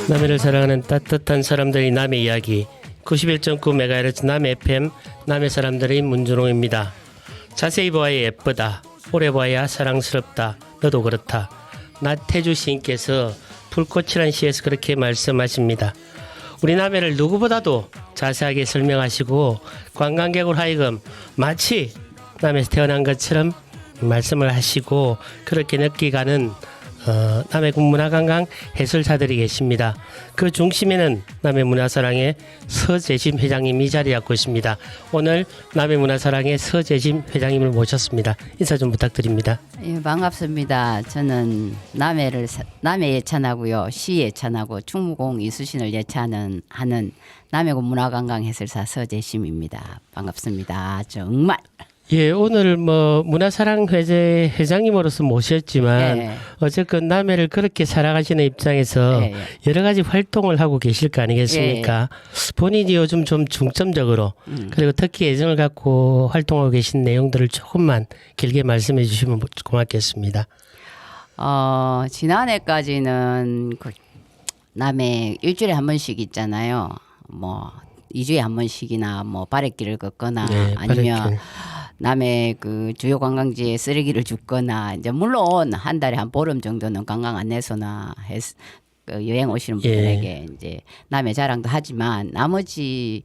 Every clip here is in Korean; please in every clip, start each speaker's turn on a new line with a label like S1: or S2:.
S1: 남해를 사랑하는 따뜻한 사람들의 남해 이야기 91.9MHz 남해 FM 남해 사람들의 문준홍입니다. 자세히 보아야 예쁘다. 오래 보아야 사랑스럽다. 너도 그렇다. 나태주 시인께서 불꽃이란 시에서 그렇게 말씀하십니다. 우리 남해를 누구보다도 자세하게 설명하시고 관광객으로 하여금 마치 남해에서 태어난 것처럼 말씀을 하시고 그렇게 느끼가는 남해군 문화관광 해설사들이 계십니다. 그 중심에는 남해문화사랑의 서재심 회장님이 자리 잡고 있습니다. 오늘 남해문화사랑의 서재심 회장님을 모셨습니다. 인사 좀 부탁드립니다.
S2: 예, 반갑습니다. 저는 남해 예찬하고요, 시 예찬하고 충무공 이수신을 예찬하는 남해군 문화관광 해설사 서재심입니다. 반갑습니다. 정말.
S1: 예, 오늘 문화사랑 회장님으로서 모셨지만
S2: 예.
S1: 어쨌건 남해를 그렇게 살아가시는 입장에서
S2: 예.
S1: 여러 가지 활동을 하고 계실 거 아니겠습니까? 본인이 요즘 좀 중점적으로 그리고 특히 애정을 갖고 활동하고 계신 내용들을 조금만 길게 말씀해 주시면 고맙겠습니다.
S2: 지난해까지는 그 남해 일주일에 한 번씩 있잖아요. 2주에 한 번씩이나 바랫길을 걷거나
S1: 네,
S2: 아니면
S1: 바랫길.
S2: 남해 그 주요 관광지에 쓰레기를 줍거나 이제 물론 한 달에 한 보름 정도는 관광 안내소나 그 여행 오시는 분들에게 이제 남해 자랑도 하지만 나머지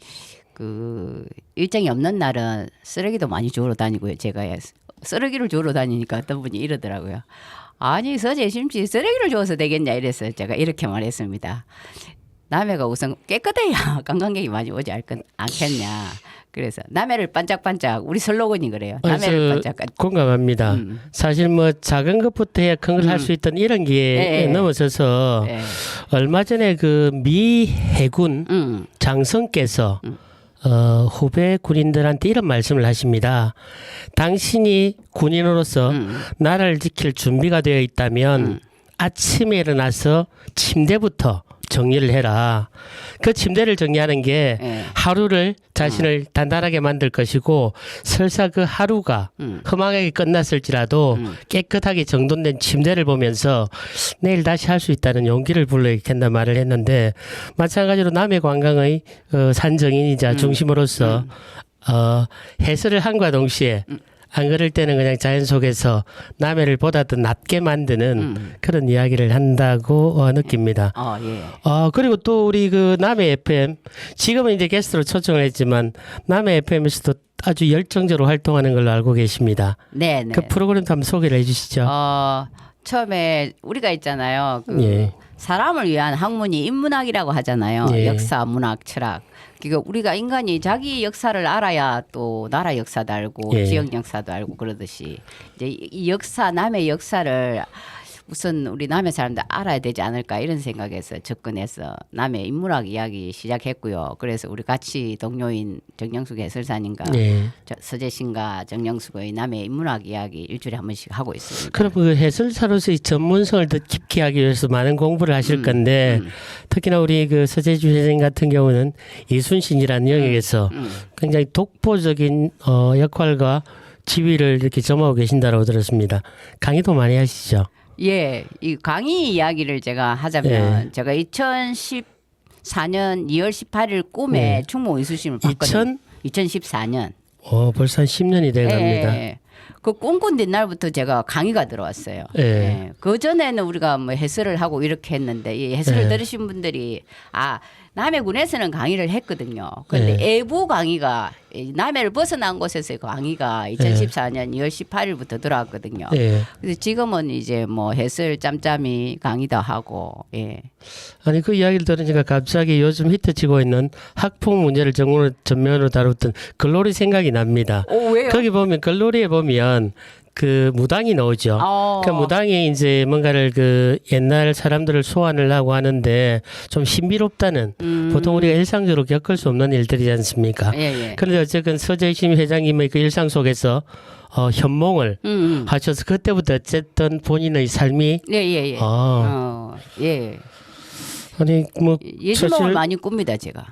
S2: 그 일정이 없는 날은 쓰레기도 많이 주우러 다니고요. 제가 쓰레기를 주우러 다니니까 어떤 분이 이러더라고요. 아니 서재심씨 쓰레기를 주워서 되겠냐 이래서 제가 이렇게 말했습니다. 남해가 우선 깨끗해야 관광객이 많이 오지 않겠냐. 그래서 남해를 반짝반짝 우리 슬로건이 그래요. 남해를 반짝반짝.
S1: 공감합니다. 사실 작은 것부터 해야 큰 걸 할 수 있던 이런 게 넘어서서 얼마 전에 그 미 해군 장성께서 후배 군인들한테 이런 말씀을 하십니다. 당신이 군인으로서 나라를 지킬 준비가 되어 있다면 아침에 일어나서 침대부터 정리를 해라. 그 침대를 정리하는 게 하루를 자신을 단단하게 만들 것이고 설사 그 하루가 험하게 끝났을지라도 깨끗하게 정돈된 침대를 보면서 내일 다시 할 수 있다는 용기를 불러일으킨다 말을 했는데 마찬가지로 남해 관광의 산정인이자 중심으로서 해설을 함과 동시에 안 그럴 때는 그냥 자연 속에서 남해를 보다 더 낮게 만드는 그런 이야기를 한다고 느낍니다.
S2: 예.
S1: 그리고 또 우리 그 남해 FM 지금은 이제 게스트로 초청을 했지만 남해 FM에서도 아주 열정적으로 활동하는 걸로 알고 계십니다.
S2: 네.
S1: 그 프로그램도 한번 소개를 해주시죠.
S2: 처음에 우리가 있잖아요.
S1: 예.
S2: 사람을 위한 학문이 인문학이라고 하잖아요.
S1: 예.
S2: 역사, 문학, 철학. 그러니까 우리가 인간이 자기 역사를 알아야 또 나라 역사도 알고
S1: 예.
S2: 지역 역사도 알고 그러듯이 이제 이 역사, 남의 역사를 우선 우리 남해 사람들 알아야 되지 않을까 이런 생각에서 접근해서 남해 인문학 이야기 시작했고요. 그래서 우리 같이 동료인 정영숙 해설사님과
S1: 예.
S2: 서재신과 정영숙의 남해 인문학 이야기 일주일에 한 번씩 하고 있습니다.
S1: 그럼 그 해설사로서의 전문성을 더 깊게 하기 위해서 많은 공부를 하실 건데 특히나 우리 그 서재주 선생님 같은 경우는 이순신이라는 영역에서 굉장히 독보적인 역할과 지위를 이렇게 점하고 계신다고 들었습니다. 강의도 많이 하시죠?
S2: 예, 이 강의 이야기를 제가 하자면 제가 2014년 2월 18일 꿈에 충무 이수심을 봤거든요. 2014년.
S1: 벌써 한 10년이 돼갑니다.
S2: 예. 그 꿈꾼 뒷날부터 제가 강의가 들어왔어요.
S1: 예.
S2: 예. 그 전에는 우리가 해설을 하고 이렇게 했는데 이 해설을 들으신 분들이 남해군에서는 강의를 했거든요. 그런데 애부 강의가 남해를 벗어난 곳에서의 강의가 2014년 2월 18일부터 들어왔거든요. 그래서 지금은 이제 해설 짬짬이 강의도 하고. 예.
S1: 아니 그 이야기를 들으니까 갑자기 요즘 히트치고 있는 학폭 문제를 전면으로 다뤘던 글로리 생각이 납니다.
S2: 왜요?
S1: 거기 보면 글로리에 보면 그 무당이 나오죠. 그 무당이 이제 뭔가를 그 옛날 사람들을 소환을 하고 하는데 좀 신비롭다는 보통 우리가 일상적으로 겪을 수 없는 일들이지 않습니까? 그런데 어쨌든 서재심 회장님의 그 일상 속에서 현몽을 하셔서 그때부터 어쨌든 본인의 삶이
S2: 예.
S1: 아니 뭐
S2: 예술몽을
S1: 사실
S2: 많이 꿉니다 제가.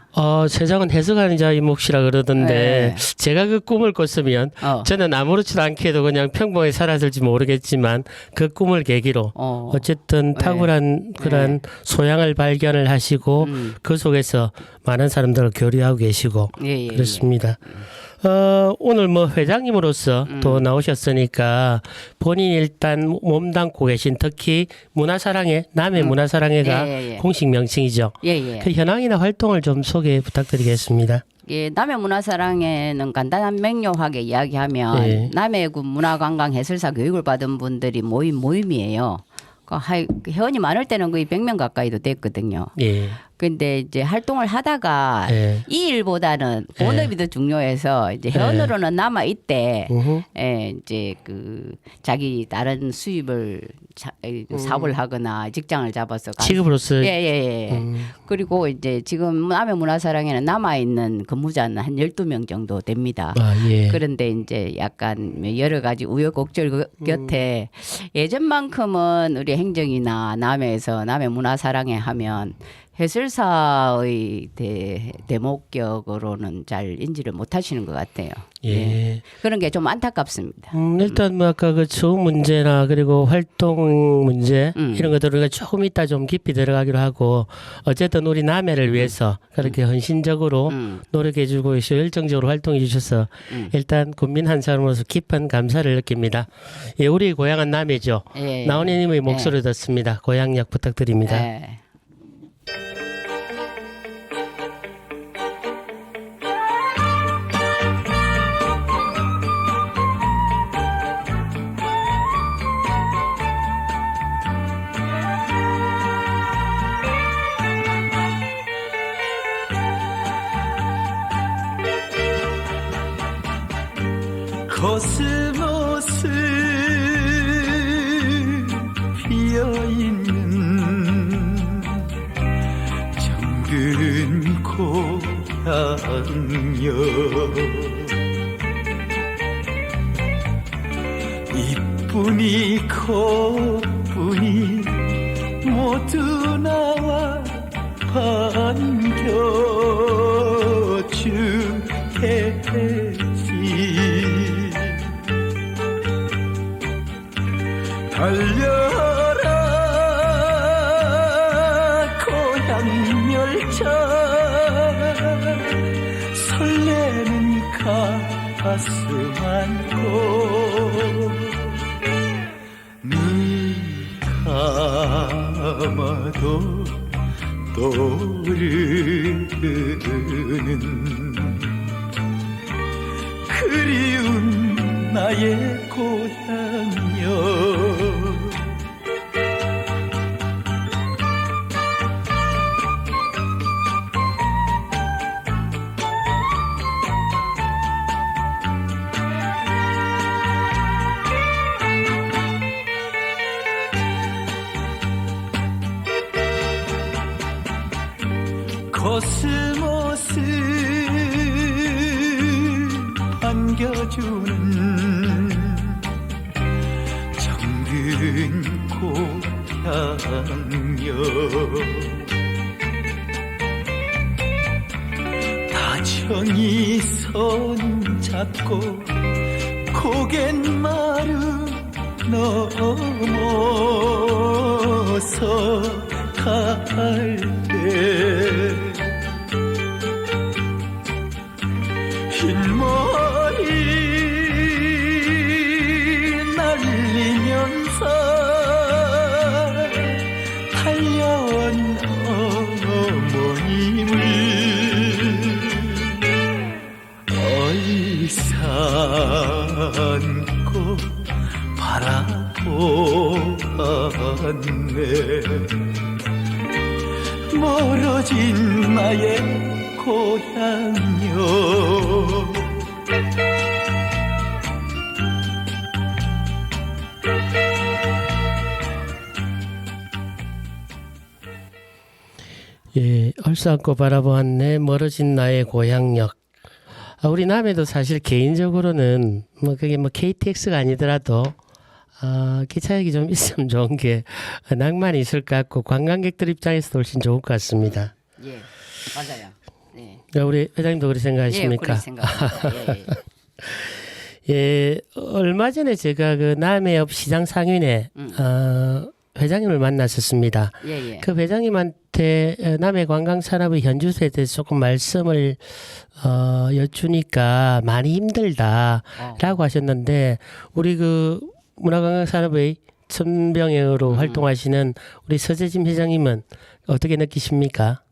S1: 세상은 해석하는 자의 몫이라 그러던데 제가 그 꿈을 꿨으면 저는 아무렇지도 않게도 그냥 평범하게 살았을지 모르겠지만 그 꿈을 계기로 어쨌든 탁월한 그런 소양을 발견을 하시고 그 속에서 많은 사람들을 교류하고 계시고 그렇습니다. 오늘 뭐 회장님으로서 또 나오셨으니까 본인 일단 몸담고 계신 특히 문화사랑회 남해 문화사랑회가 공식 명칭이죠. 그 현황이나 활동을 좀 소개 부탁드리겠습니다.
S2: 예, 남해 문화사랑회는 간단한 명료하게 이야기하면 남해군 문화관광해설사 교육을 받은 분들이 모인 모임이에요. 회원이 많을 때는 거의 100명 가까이도 됐거든요. 근데 이제 활동을 하다가 이 일보다는 본업이 더 중요해서 이제 회원으로는 남아 있대. 이제 그 자기 다른 수입을 사업을 하거나 직장을 잡아서
S1: 취급으로서
S2: 그리고 이제 지금 남해 문화사랑에는 남아 있는 근무자는 한 12명 정도 됩니다. 그런데 이제 약간 여러 가지 우여곡절 곁에 예전만큼은 우리 행정이나 남해에서 남해 문화사랑회 하면 해설사의 대목격으로는 잘 인지를 못하시는 것 같아요. 그런 게 좀 안타깝습니다.
S1: 일단 뭐 아까 그 처우 문제나 그리고 활동 문제 이런 것들을 조금 이따 좀 깊이 들어가기로 하고 어쨌든 우리 남해를 위해서 그렇게 헌신적으로 노력해주고 열정적으로 활동해 주셔서 일단 국민 한 사람으로서 깊은 감사를 느낍니다. 우리 고향은 남해죠. 나훈이님의 목소리 듣습니다. 고향역 부탁드립니다.
S3: 코스모스 피어있는 정든 고향여 이뿐이 코뿐이 모두 나와 반겨주겠지 달려라 고향 열차 설레는 가슴 안고 눈 감아도 떠오르는 그리운 나의 고향여 코스모스 반겨주는 정든 고향여 다정히 손잡고 고갯마루 넘어서 갈 때 흰머리 날리면서 달려온 어머님을 얼싸안고 바라보았네 멀어진 나의 고향여
S1: 얼싸안고 바라보았네 멀어진 나의 고향역. 우리 남해도 사실 개인적으로는 뭐 그게 뭐 KTX가 아니더라도 기차역이 좀 있으면 좋은 게 낭만이 있을 것 같고 관광객들 입장에서도 훨씬 좋을 것 같습니다.
S2: 예, 맞아요. 네.
S1: 우리 회장님도 그렇게 생각하십니까?
S2: 예, 그렇게 생각합니다. 예, 예.
S1: 예, 얼마 전에 제가 그 남해읍 시장 상인회 회장님을 만났었습니다.
S2: 예, 예.
S1: 그 회장님한테 남해 관광 산업의 현주소에 대해서 조금 말씀을 여쭈니까 많이 힘들다라고 하셨는데 우리 그 문화관광산업의 천병으로 활동하시는 우리 서재진 회장님은 어떻게 느끼십니까?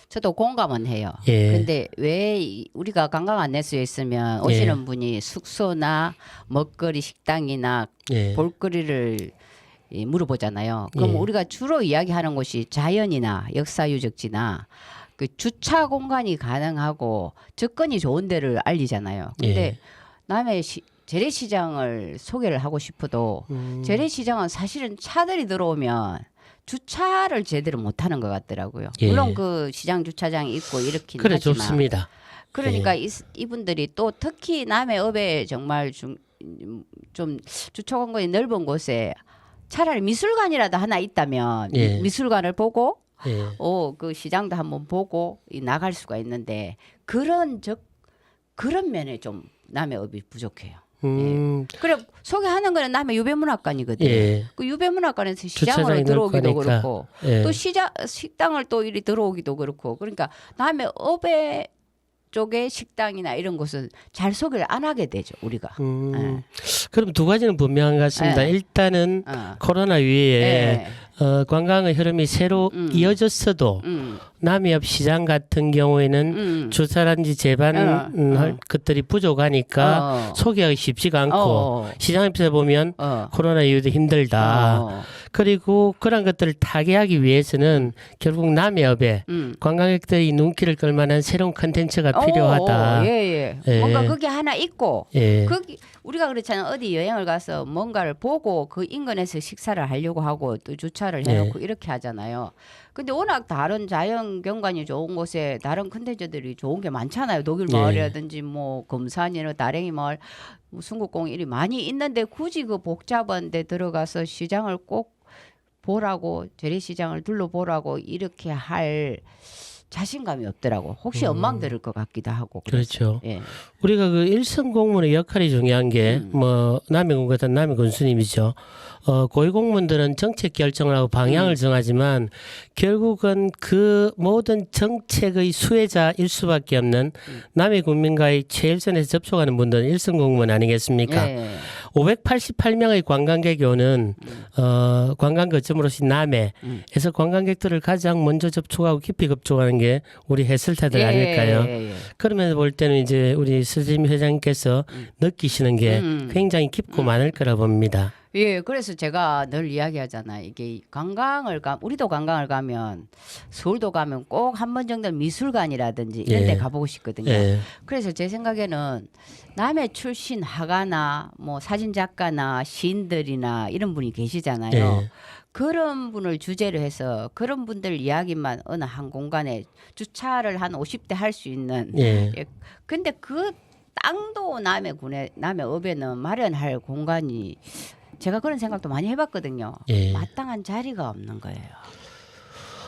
S2: 저도 공감은 해요.
S1: 예.
S2: 근데 왜 우리가 관광 안내소에 있으면 오시는 분이 숙소나 먹거리 식당이나
S1: 예.
S2: 볼거리를 물어보잖아요. 그럼
S1: 예.
S2: 우리가 주로 이야기하는 곳이 자연이나 역사유적지나 그 주차 공간이 가능하고 접근이 좋은 데를 알리잖아요. 근데
S1: 예.
S2: 남해 재래시장을 소개를 하고 싶어도 재래시장은 사실은 차들이 들어오면 주차를 제대로 못하는 것 같더라고요.
S1: 예.
S2: 물론 그 시장 주차장이 있고 이렇긴
S1: 그래
S2: 하지만
S1: 좋습니다.
S2: 그러니까 이분들이 또 특히 남해읍에 정말 좀 주차 공간이 넓은 곳에 차라리 미술관이라도 하나 있다면
S1: 예.
S2: 미술관을 보고
S1: 예.
S2: 그 시장도 한번 보고 나갈 수가 있는데 그런 면에 좀 남해읍이 부족해요. 그래 소개하는 거는 남해 유배문학관이거든요.
S1: 예.
S2: 그 유배문학관에서 시장으로
S1: 주차장이
S2: 들어오기도
S1: 넓고 하니까.
S2: 그렇고
S1: 예.
S2: 또 식당을 또 이리 들어오기도 그렇고 그러니까 남해읍에 쪽의 식당이나 이런 곳은 잘 소개를 안 하게 되죠 우리가. 예.
S1: 그럼 두 가지는 분명한 것 같습니다.
S2: 예.
S1: 일단은 코로나 위에
S2: 예.
S1: 관광의 흐름이 새로 이어졌어도 남해읍 시장 같은 경우에는 주차단지 제반 할 것들이 부족하니까 소개하기 쉽지가 않고 시장 입장에서 보면 코로나 이후도 힘들다. 그리고 그런 것들을 타개하기 위해서는 결국 남해읍에 관광객들이 눈길을 끌만한 새로운 컨텐츠가 필요하다.
S2: 예.
S1: 예.
S2: 뭔가 그게 하나 있고
S1: 예.
S2: 거기 우리가 그렇잖아요. 어디 여행을 가서 뭔가를 보고 그 인근에서 식사를 하려고 하고 또 주차를 해놓고 이렇게 하잖아요. 근데 워낙 다른 자연 경관이 좋은 곳에 다른 컨텐츠들이 좋은 게 많잖아요. 독일 마을이라든지 뭐 금산이나 다랭이 마을, 뭐 순국공 이리 많이 있는데 굳이 그 복잡한 데 들어가서 시장을 꼭 보라고 재래시장을 둘러보라고 이렇게 할 자신감이 없더라고. 혹시 엉망 들을 것 같기도 하고.
S1: 그렇죠.
S2: 예.
S1: 우리가 그 일선 공무원의 역할이 중요한 게 뭐 남해군 같은 남해 군수님이죠. 고위 공무원들은 정책 결정을 하고 방향을 정하지만 결국은 그 모든 정책의 수혜자일 수밖에 없는 남해 군민과의 최일선에서 접촉하는 분들은 일선 공무원 아니겠습니까?
S2: 예.
S1: 588명의 관광객이 오는 관광 거점으로서 남해에서 관광객들을 가장 먼저 접촉하고 깊이 접촉하는 게 우리 해설타들 아닐까요?
S2: 예.
S1: 그러면서 볼 때는 이제 우리 서재민 회장님께서 느끼시는 게 굉장히 깊고 많을 거라 봅니다.
S2: 예, 그래서 제가 늘 이야기하잖아요. 이게 우리도 관광을 가면 서울도 가면 꼭 한 번 정도는 미술관이라든지 이런 데 가보고 싶거든요.
S1: 예.
S2: 그래서 제 생각에는 남해 출신 화가나 뭐 사진 작가나 시인들이나 이런 분이 계시잖아요.
S1: 예.
S2: 그런 분을 주제로 해서 그런 분들 이야기만 어느 한 공간에 주차를 한 50대 할 수 있는.
S1: 예.
S2: 근데 그 땅도 남해읍에는 마련할 공간이 제가 그런 생각도 많이 해봤거든요.
S1: 예.
S2: 마땅한 자리가 없는 거예요.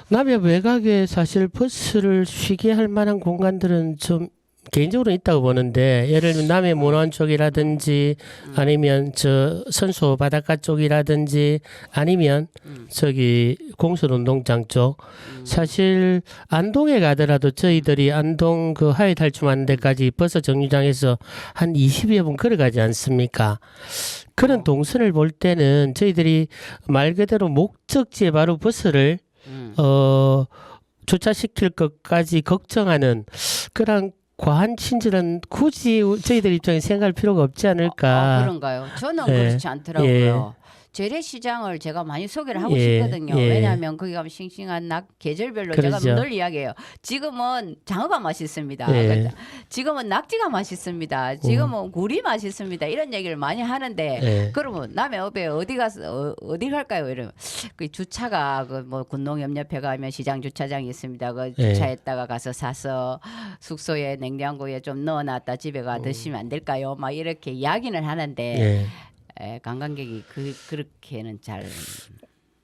S1: 남해 외곽에 사실 버스를 쉬게 할 만한 공간들은 좀 개인적으로 있다고 보는데 예를 들면 남해 문화원 쪽이라든지 아니면 저 선소 바닷가 쪽이라든지 아니면 저기 공설운동장 쪽 사실 안동에 가더라도 저희들이 안동 그 하회 탈춤하는 데까지 버스 정류장에서 한 20여 분 걸어가지 않습니까? 그런 동선을 볼 때는 저희들이 말 그대로 목적지에 바로 버스를 주차시킬 것까지 걱정하는 그런 과한 친절은 굳이 저희들 입장에 생각할 필요가 없지 않을까.
S2: 그런가요? 저는
S1: 예.
S2: 그렇지 않더라고요. 재래시장을 제가 많이 소개를 하고 싶거든요. 왜냐하면 거기 가면 싱싱한 계절별로
S1: 그러죠.
S2: 제가 늘 이야기해요. 지금은 장어가 맛있습니다. 지금은 낙지가 맛있습니다. 지금은 굴이 맛있습니다. 이런 얘기를 많이 하는데 그러면 남해읍에 어디 갈까요? 이러면 그 주차가 그 뭐 군농협력회 가면 시장 주차장이 있습니다. 그 주차했다가 가서 사서 숙소에 냉장고에 좀 넣어놨다 집에 가 드시면 안 될까요? 막 이렇게 이야기는 하는데. 관광객이 그렇게는 잘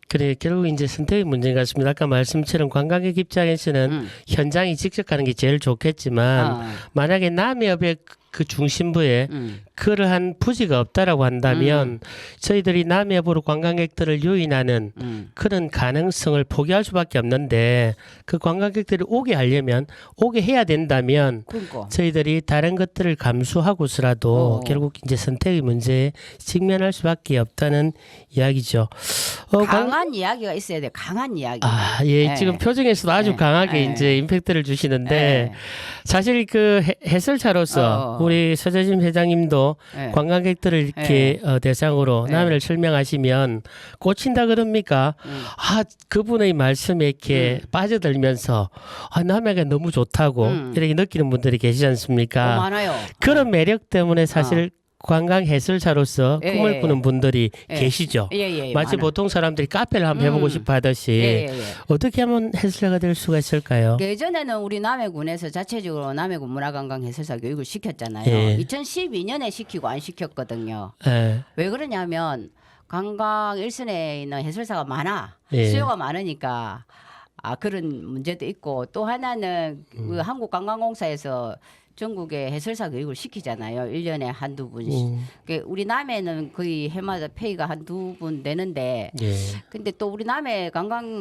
S1: 그래 결국 이제 선택의 문제인 것 같습니다. 아까 말씀처럼 관광객 입장에서는 현장이 직접 가는 게 제일 좋겠지만 만약에 남해협의 그 중심부에 그러한 부지가 없다라고 한다면 저희들이 남해협으로 관광객들을 유인하는 그런 가능성을 포기할 수밖에 없는데 그 관광객들이 오게 하려면 오게 해야 된다면
S2: 그러니까.
S1: 저희들이 다른 것들을 감수하고서라도 결국 이제 선택의 문제에 직면할 수밖에 없다는 이야기죠.
S2: 강한 이야기가 있어야 돼. 강한 이야기.
S1: 예, 지금 표정에서도 아주 강하게 이제 임팩트를 주시는데 사실 그 해설자로서 우리 서재진 회장님도 관광객들을 이렇게 대상으로 남해를 설명하시면 꽂힌다 그럽니까? 그분의 말씀에 이렇게 빠져들면서 남해가 너무 좋다고 이렇게 느끼는 분들이 계시지 않습니까?
S2: 많아요.
S1: 그런 매력 때문에 사실 관광 해설자로서 꿈을 꾸는 분들이 계시죠. 마치
S2: 많아.
S1: 보통 사람들이 카페를 한번 해보고 싶어 하듯이 어떻게 하면 해설자가 될 수가 있을까요?
S2: 예전에는 우리 남해군에서 자체적으로 남해군 문화관광 해설사 교육을 시켰잖아요. 2012년에 시키고 안 시켰거든요. 왜 그러냐면 관광 일선에 있는 해설사가 많아. 수요가 많으니까 그런 문제도 있고 또 하나는 그 한국관광공사에서 전국에 해설사 교육을 시키잖아요. 1년에 한두 분씩. 우리 남해는 거의 해마다 페이가 한두 분 되는데 근데 또 우리 남해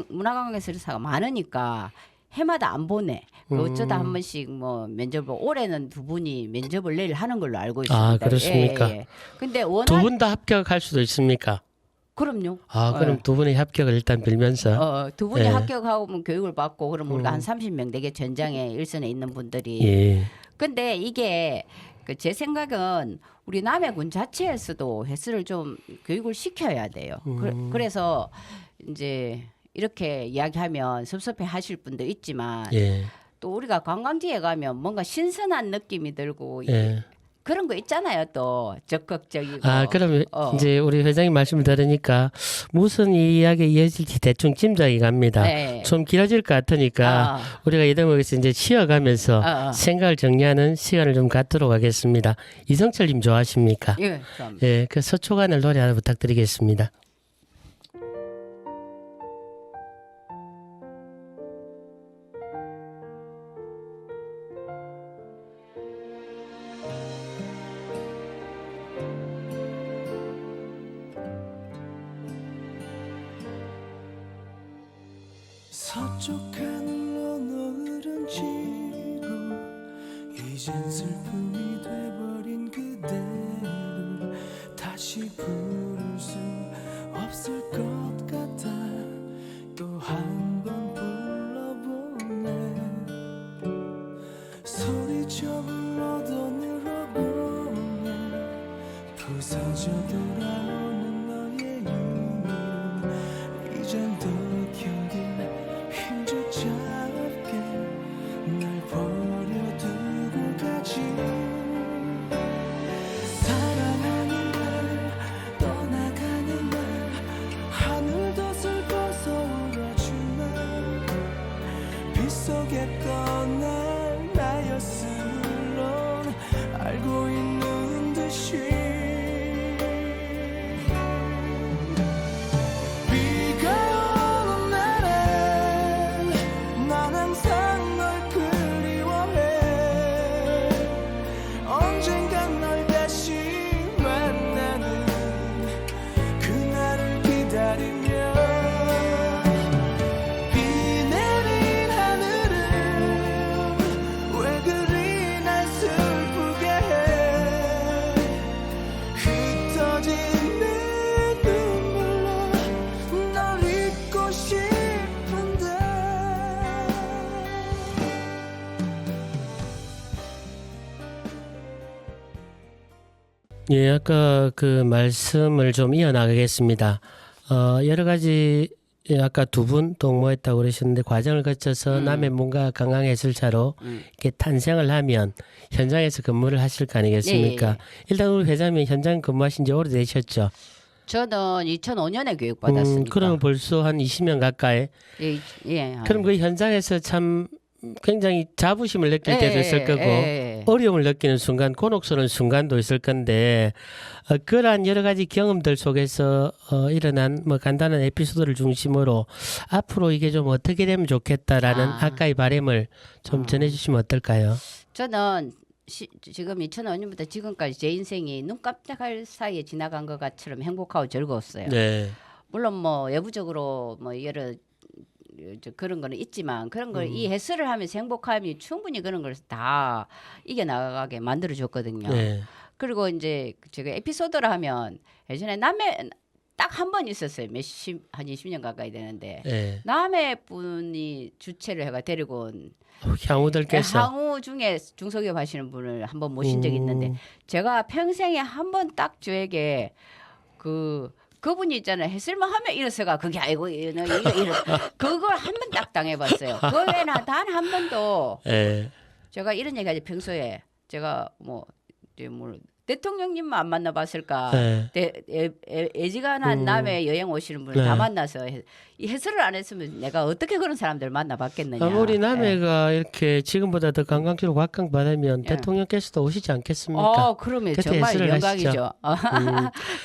S2: 문화관광 해설사가 많으니까 해마다 안 보내. 어쩌다 한 번씩 뭐 면접을 올해는 두 분이 면접을 내일 하는 걸로 알고 있습니다.
S1: 그렇습니까?
S2: 근데 워낙
S1: 두 분 다 합격할 수도 있습니까?
S2: 그럼요.
S1: 그럼 두 분의 합격을 일단 빌면서
S2: 두 분이 합격하고 교육을 받고 그럼 우리가 한 30명 되게 전장에 일선에 있는 분들이 근데 이게 제 생각은 우리 남해군 자체에서도 해설을 좀 교육을 시켜야 돼요. 그래서 이제 이렇게 이야기하면 섭섭해 하실 분도 있지만 또 우리가 관광지에 가면 뭔가 신선한 느낌이 들고 그런 거 있잖아요. 또 적극적이고.
S1: 그러면 이제 우리 회장님 말씀을 들으니까 무슨 이야기 이어질지 대충 짐작이 갑니다. 좀 길어질 것 같으니까 우리가 이 대목에서 이제 쉬어가면서 생각을 정리하는 시간을 좀 갖도록 하겠습니다. 이성철님 좋아하십니까? 그 서초간을 노래 하나 부탁드리겠습니다.
S3: 서쪽 하늘로 노을은 지고 이젠 슬픔이 돼버린 그대를 다시 부를 수 없을 것 같아 또 한 번 불러보네 소리쳐 불러도 늘어보네 부서져 돌아오는 너의 이름 이젠 더 견딜 힘조차 없게 날 버려두고 가지 사랑하는 날 떠나가는 날 하늘도 슬퍼서 울어주나 빗속에 떠날 나였음 물론 알고 있는 듯이
S1: 아까 그 말씀을 좀 이어나가겠습니다. 여러 가지 아까 두 분 동모했다고 그러셨는데 과정을 거쳐서 남해 문화 관광 해설자로 이렇게 탄생을 하면 현장에서 근무를 하실 거 아니겠습니까? 일단 우리 회장님 현장 근무하신 지 오래되셨죠?
S2: 저는 2005년에 교육받았습니다.
S1: 그러면 벌써 한 20년 가까이. 그럼 그 현장에서 참 굉장히 자부심을 느낄 때도 있을 거고 어려움을 느끼는 순간, 곤혹스러운 순간도 있을 건데 그러한 여러 가지 경험들 속에서 일어난 뭐 간단한 에피소드를 중심으로 앞으로 이게 좀 어떻게 되면 좋겠다라는 아까의 바람을 좀 전해주시면 어떨까요?
S2: 저는 지금 2005년부터 지금까지 제 인생이 눈 깜짝할 사이에 지나간 것처럼 행복하고 즐거웠어요.
S1: 네.
S2: 물론 뭐 외부적으로 뭐 여러 그런 거는 있지만 그런 걸 이 해설을 하면서 행복함이 충분히 그런 걸 다 이겨나가게 만들어 줬거든요.
S1: 네.
S2: 그리고 이제 제가 에피소드를 하면 예전에 남해 딱 한 번 있었어요. 한 20년 가까이 되는데
S1: 네.
S2: 남해 분이 주최를 해가 데리고 온
S1: 향우들께서
S2: 항우 중에 중소기업 하시는 분을 한번 모신 적이 있는데 제가 평생에 한 번 딱 저에게 그분이 있잖아요. 해설만 하면 이래서가 그게 아이고 이거 그걸 한 번 딱 당해봤어요. 그 외에는 단 한 번도
S1: 네.
S2: 제가 이런 얘기하지 평소에 제가 뭐 대통령님만 안 만나봤을까?
S1: 네.
S2: 애지간한 남해 여행 오시는 분을
S1: 네.
S2: 다 만나서 이 해설을 안 했으면 내가 어떻게 그런 사람들 만나봤겠느냐.
S1: 아무리 남해가 이렇게 지금보다 더 관광지로 각광받으면 대통령께서도 오시지 않겠습니까?
S2: 그러면
S1: 그때
S2: 정말
S1: 해설을
S2: 영광이죠.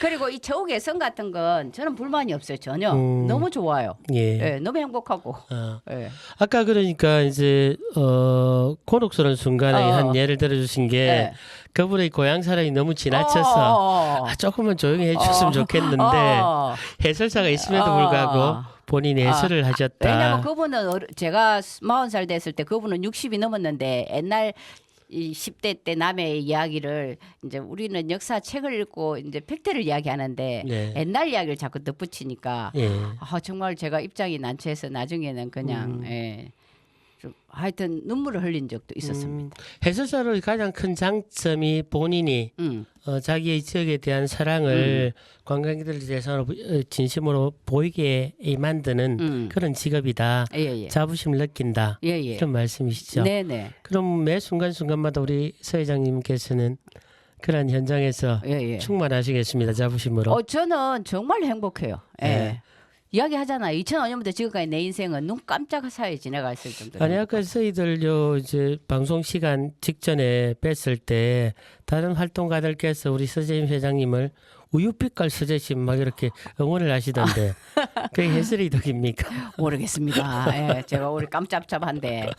S2: 그리고 이 처우 개선 같은 건 저는 불만이 없어요. 전혀. 너무 좋아요.
S1: 예.
S2: 예, 너무 행복하고. 예.
S1: 아까 그러니까 이제 곤혹스러운 순간에 한 예를 들어주신 게
S2: 네.
S1: 그분의 고향 사람이 너무 지나쳐서 조금만 조용히 해줬으면 좋겠는데 해설사가 있음에도 불구하고 본인이 해설을 하셨다.
S2: 왜냐하면 그분은 제가 40살 됐을 때 그분은 60이 넘었는데 옛날 이 10대 때 남의 이야기를 이제 우리는 역사 책을 읽고 이제 팩트를 이야기하는데
S1: 네.
S2: 옛날 이야기를 자꾸 덧붙이니까
S1: 예.
S2: 정말 제가 입장이 난처해서 나중에는 그냥 좀 하여튼 눈물을 흘린 적도 있었습니다.
S1: 해설사로의 가장 큰 장점이 본인이 자기의 지역에 대한 사랑을 관광객들 대상으로 진심으로 보이게 만드는 그런 직업이다.
S2: 예.
S1: 자부심을 느낀다.
S2: 예.
S1: 그런 말씀이시죠.
S2: 네네.
S1: 그럼 매 순간순간마다 우리 서 회장님께서는 그런 현장에서
S2: 예.
S1: 충만하시겠습니다. 자부심으로.
S2: 저는 정말 행복해요. 예.
S1: 네.
S2: 이야기하잖아요. 2005년부터 지금까지 내 인생은 눈 깜짝 사이에 지나갔을 정도로.
S1: 아니 아까 저희들 이제 방송 시간 직전에 뵀을 때 다른 활동가들께서 우리 서재임 회장님을 우유빛깔 서재심 막 이렇게 응원을 하시던데 그게 해설이 덕입니까?
S2: 모르겠습니다. 예, 제가 오늘 깜짝잡한데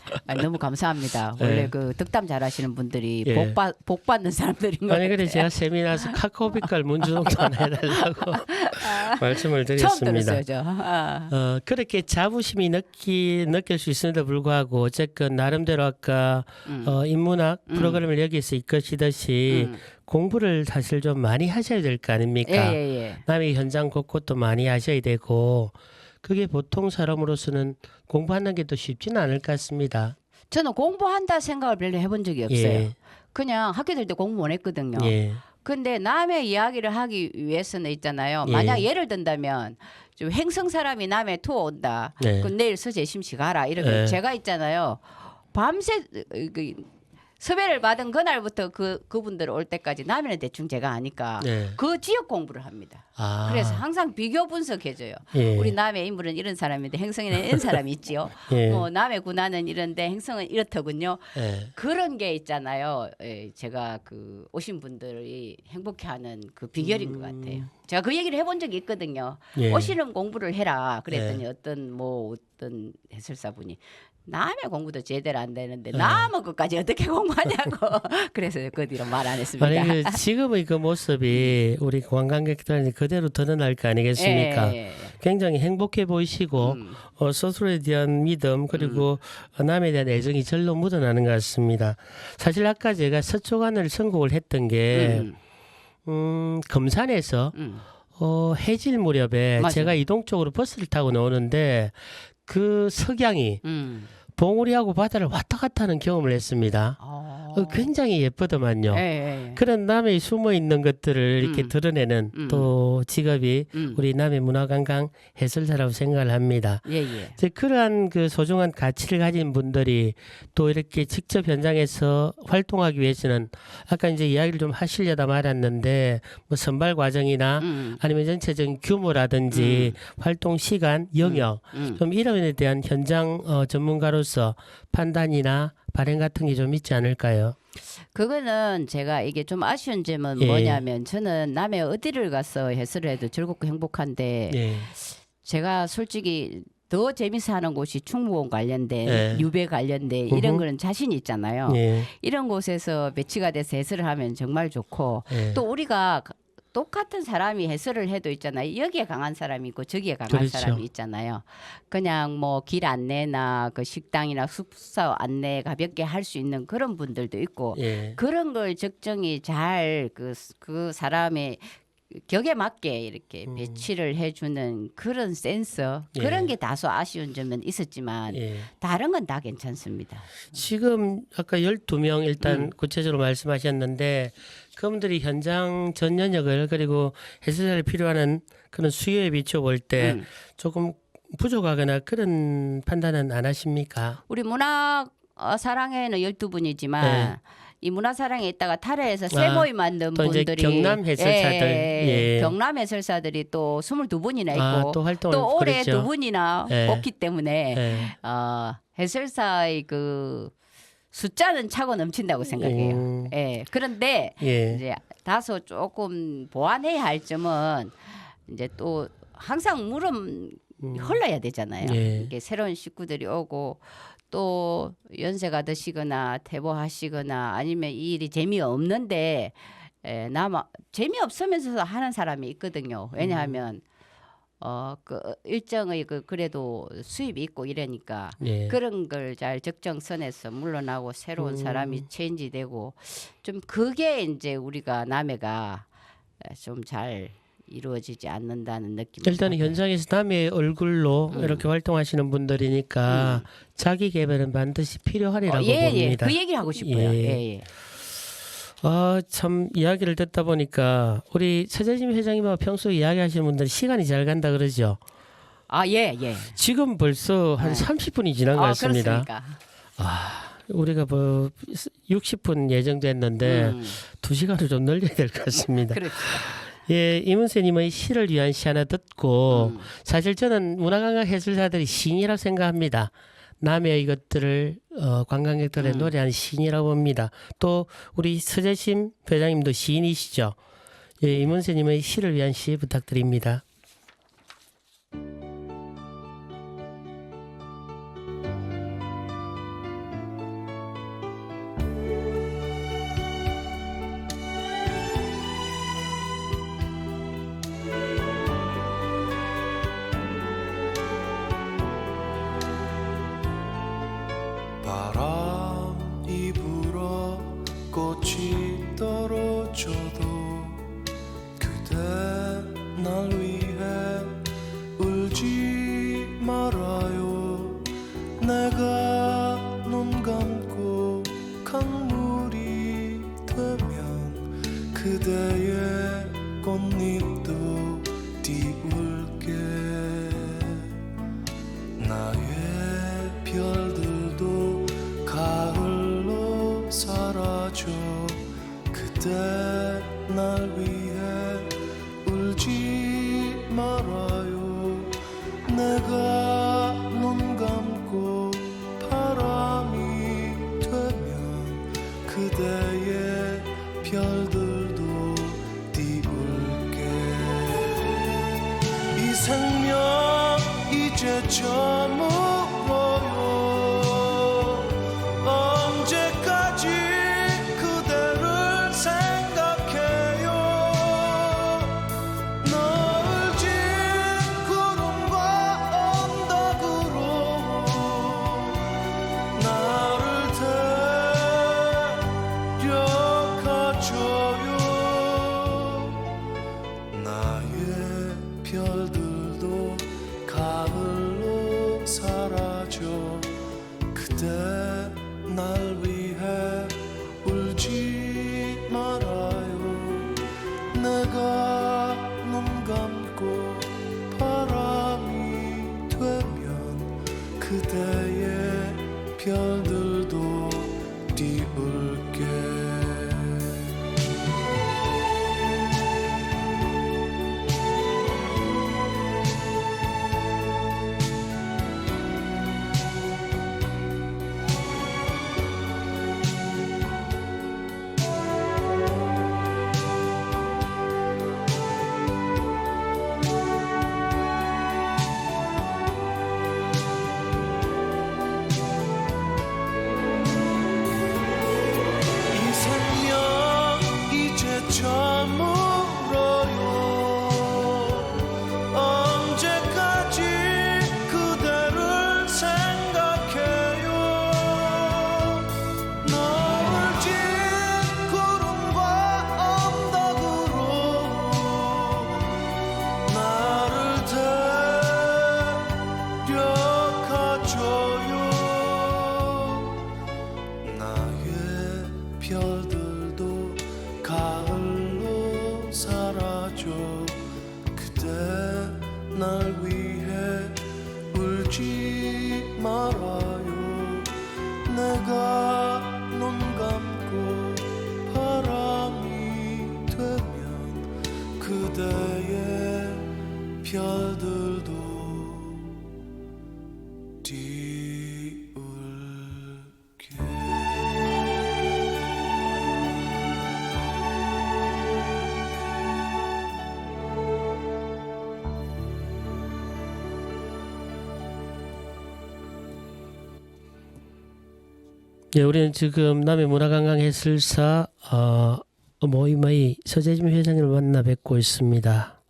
S2: 너무 감사합니다. 원래
S1: 네.
S2: 그 덕담 잘하시는 분들이
S1: 예.
S2: 복 받는 사람들인 것
S1: 아니
S2: 같아요.
S1: 그래 제가 세미나에서 카카오빛깔 문주동도 하나 해달라고 말씀을
S2: 처음
S1: 드렸습니다.
S2: 들었어요, 저.
S1: 그렇게 자부심이 느낄 수 있음에도 불구하고 어쨌건 나름대로 아까 인문학 프로그램을 여기서 이끄시듯이 공부를 사실 좀 많이 하셔야 될 거 아닙니까?
S2: 예.
S1: 남의 현장 곳곳도 많이 하셔야 되고 그게 보통 사람으로서는 공부하는 게 더 쉽지는 않을 것 같습니다.
S2: 저는 공부한다 생각을 별로 해본 적이 없어요.
S1: 예.
S2: 그냥 학교 다닐 때 공부 못 했거든요.
S1: 예.
S2: 근데 남의 이야기를 하기 위해서는 있잖아요.
S1: 예.
S2: 만약 예를 든다면 좀 행성 사람이 남의 투어 온다.
S1: 네.
S2: 그럼 내일 서재심 씨 가라. 이러면
S1: 네.
S2: 제가 있잖아요. 밤새 섭외를 받은 그날부터 그분들 올 때까지 남해는 대충 제가 아니까
S1: 네.
S2: 그 지역 공부를 합니다.
S1: 아.
S2: 그래서 항상 비교 분석해줘요.
S1: 예.
S2: 우리 남해 인물은 이런 사람인데 행성에는 이런 사람이 있지요.
S1: 예.
S2: 뭐 남해 군화는 이런데 행성은 이렇더군요.
S1: 예.
S2: 그런 게 있잖아요. 제가 오신 분들이 행복해하는 그 비결인 것 같아요. 제가 그 얘기를 해본 적이 있거든요.
S1: 예.
S2: 오시는 공부를 해라. 그랬더니 어떤 해설사분이 남의 공부도 제대로 안 되는데 남의 것까지 어떻게 공부하냐고. 그래서 그 뒤로 말 안 했습니다.
S1: 아니 지금의 그 모습이 우리 관광객들한테 그대로 드러날 거 아니겠습니까?
S2: 예.
S1: 굉장히 행복해 보이시고 스스로에 대한 믿음 그리고 남에 대한 애정이 절로 묻어나는 것 같습니다. 사실 아까 제가 서초관을 선곡을 했던 게 금산에서 해질 무렵에
S2: 맞아요.
S1: 제가 이동 쪽으로 버스를 타고 나오는데 그 석양이 봉우리하고 바다를 왔다 갔다 하는 경험을 했습니다. 굉장히 예쁘더만요.
S2: 예.
S1: 그런 남의 숨어 있는 것들을 이렇게 드러내는 또 직업이 우리 남의 문화관광 해설사라고 생각을 합니다.
S2: 예.
S1: 이제 그러한 그 소중한 가치를 가진 분들이 또 이렇게 직접 현장에서 활동하기 위해서는 아까 이제 이야기를 좀 하시려다 말았는데 뭐 선발 과정이나 아니면 전체적인 규모라든지 활동 시간, 영역 좀 이런 데 대한 현장 전문가로서 판단이나 발행 같은 게 좀 있지 않을까요?
S2: 그거는 제가 이게 좀 아쉬운 점은
S1: 예.
S2: 뭐냐면 저는 남해 어디를 가서 해설을 해도 즐겁고 행복한데
S1: 예.
S2: 제가 솔직히 더 재밌어 하는 곳이 충무공 관련된
S1: 예.
S2: 유배 관련된 이런 거는 자신이 있잖아요.
S1: 예.
S2: 이런 곳에서 배치가 돼서 해설을 하면 정말 좋고
S1: 예.
S2: 또 우리가 똑같은 사람이 해설을 해도 있잖아요. 여기에 강한 사람이 있고 저기에 강한
S1: 그렇죠.
S2: 사람이 있잖아요. 그냥 뭐 길 안내나 그 식당이나 숙소 안내 가볍게 할 수 있는 그런 분들도 있고
S1: 예.
S2: 그런 걸 적정히 잘 그 사람의 격에 맞게 이렇게 배치를 해주는 그런 센서 그런
S1: 예.
S2: 게 다소 아쉬운 점은 있었지만
S1: 예.
S2: 다른 건 다 괜찮습니다.
S1: 지금 아까 12명 일단 구체적으로 말씀하셨는데 그분들이 현장 전 연역을 그리고 해설자를 필요하는 그런 수요에 비춰 볼 때 조금 부족하거나 그런 판단은 안 하십니까?
S2: 우리 문학 사랑회는 12분이지만
S1: 네.
S2: 이 문화사랑에 있다가 탈해에서 세모임 만든
S1: 또 이제
S2: 분들이
S1: 경남 해설사들. 예.
S2: 경남 해설사들이 또 22분이나 있고
S1: 또 활동을
S2: 또 올해
S1: 그랬죠.
S2: 2분이나
S1: 예.
S2: 뽑기 때문에
S1: 예.
S2: 해설사의 그 숫자는 차고 넘친다고 생각해요. 예. 그런데
S1: 예.
S2: 이제 다소 조금 보완해야 할 점은 이제 또 항상 물은 흘러야 되잖아요.
S1: 예.
S2: 이게 새로운 식구들이 오고 또 연세가 드시거나 퇴보하시거나 아니면 이 일이 재미없는데 재미없으면서 하는 사람이 있거든요. 왜냐하면 그 일정의 그래도 수입이 있고 이러니까
S1: 예.
S2: 그런 걸 잘 적정선에서 물러나고 새로운 사람이 체인지되고 좀 그게 이제 우리가 남해가 좀 잘 이루어지지 않는다는 느낌.
S1: 일단은 현장에서 남의 얼굴로 이렇게 활동하시는 분들이니까 자기 개발은 반드시 필요하리라고
S2: 예,
S1: 봅니다.
S2: 그 얘기를 하고 싶어요.
S1: 예.
S2: 예, 예.
S1: 참 이야기를 듣다 보니까 우리 서재진 회장님하고 평소 이야기하시는 분들 시간이 잘 간다 그러죠.
S2: 예, 예.
S1: 지금 벌써 한 30분이 지난 것 같습니다.
S2: 그렇습니까?
S1: 우리가 뭐 60분 예정됐는데 2시간을 좀 늘려야 될 것 같습니다.
S2: 그렇죠.
S1: 예, 이문세님의 시를 위한 시 하나 듣고 사실 저는 문화관광 해설사들이 시인이라고 생각합니다. 남의 이것들을 관광객들의 노래한 시인이라고 봅니다. 또 우리 서재심 회장님도 시인이시죠. 예, 이문세님의 시를 위한 시 부탁드립니다.
S3: 바람이 불어 꽃이 떨어져도 그대 날 위해 울지 말아요. 내가 눈 감고 강물이 되면 그대의 꽃잎도 띄울게. 나의 별들도 가을로 사라져 그대 날 위해 울지 말아요. 내가 눈 감고 바람이 되면 그대의 별들도 띄울게. 이 생명 이제 저물어요. 언제까지 그대를 생각해요. 넓은 구름과 언덕으로 나를 데려가줘요. 나의 별들도 가을로 사라져 그대 날 위해 울지 말아요. 내가 눈 감고 바람이 되면 그대의 별들도 띄울게. 내가 눈 감고 바람이 되면 그대의 별들도 띄울게.
S1: 예, 우리는 지금 남해 문화관광해설사 모이마이 서재진 회장님을 만나 뵙고 있습니다.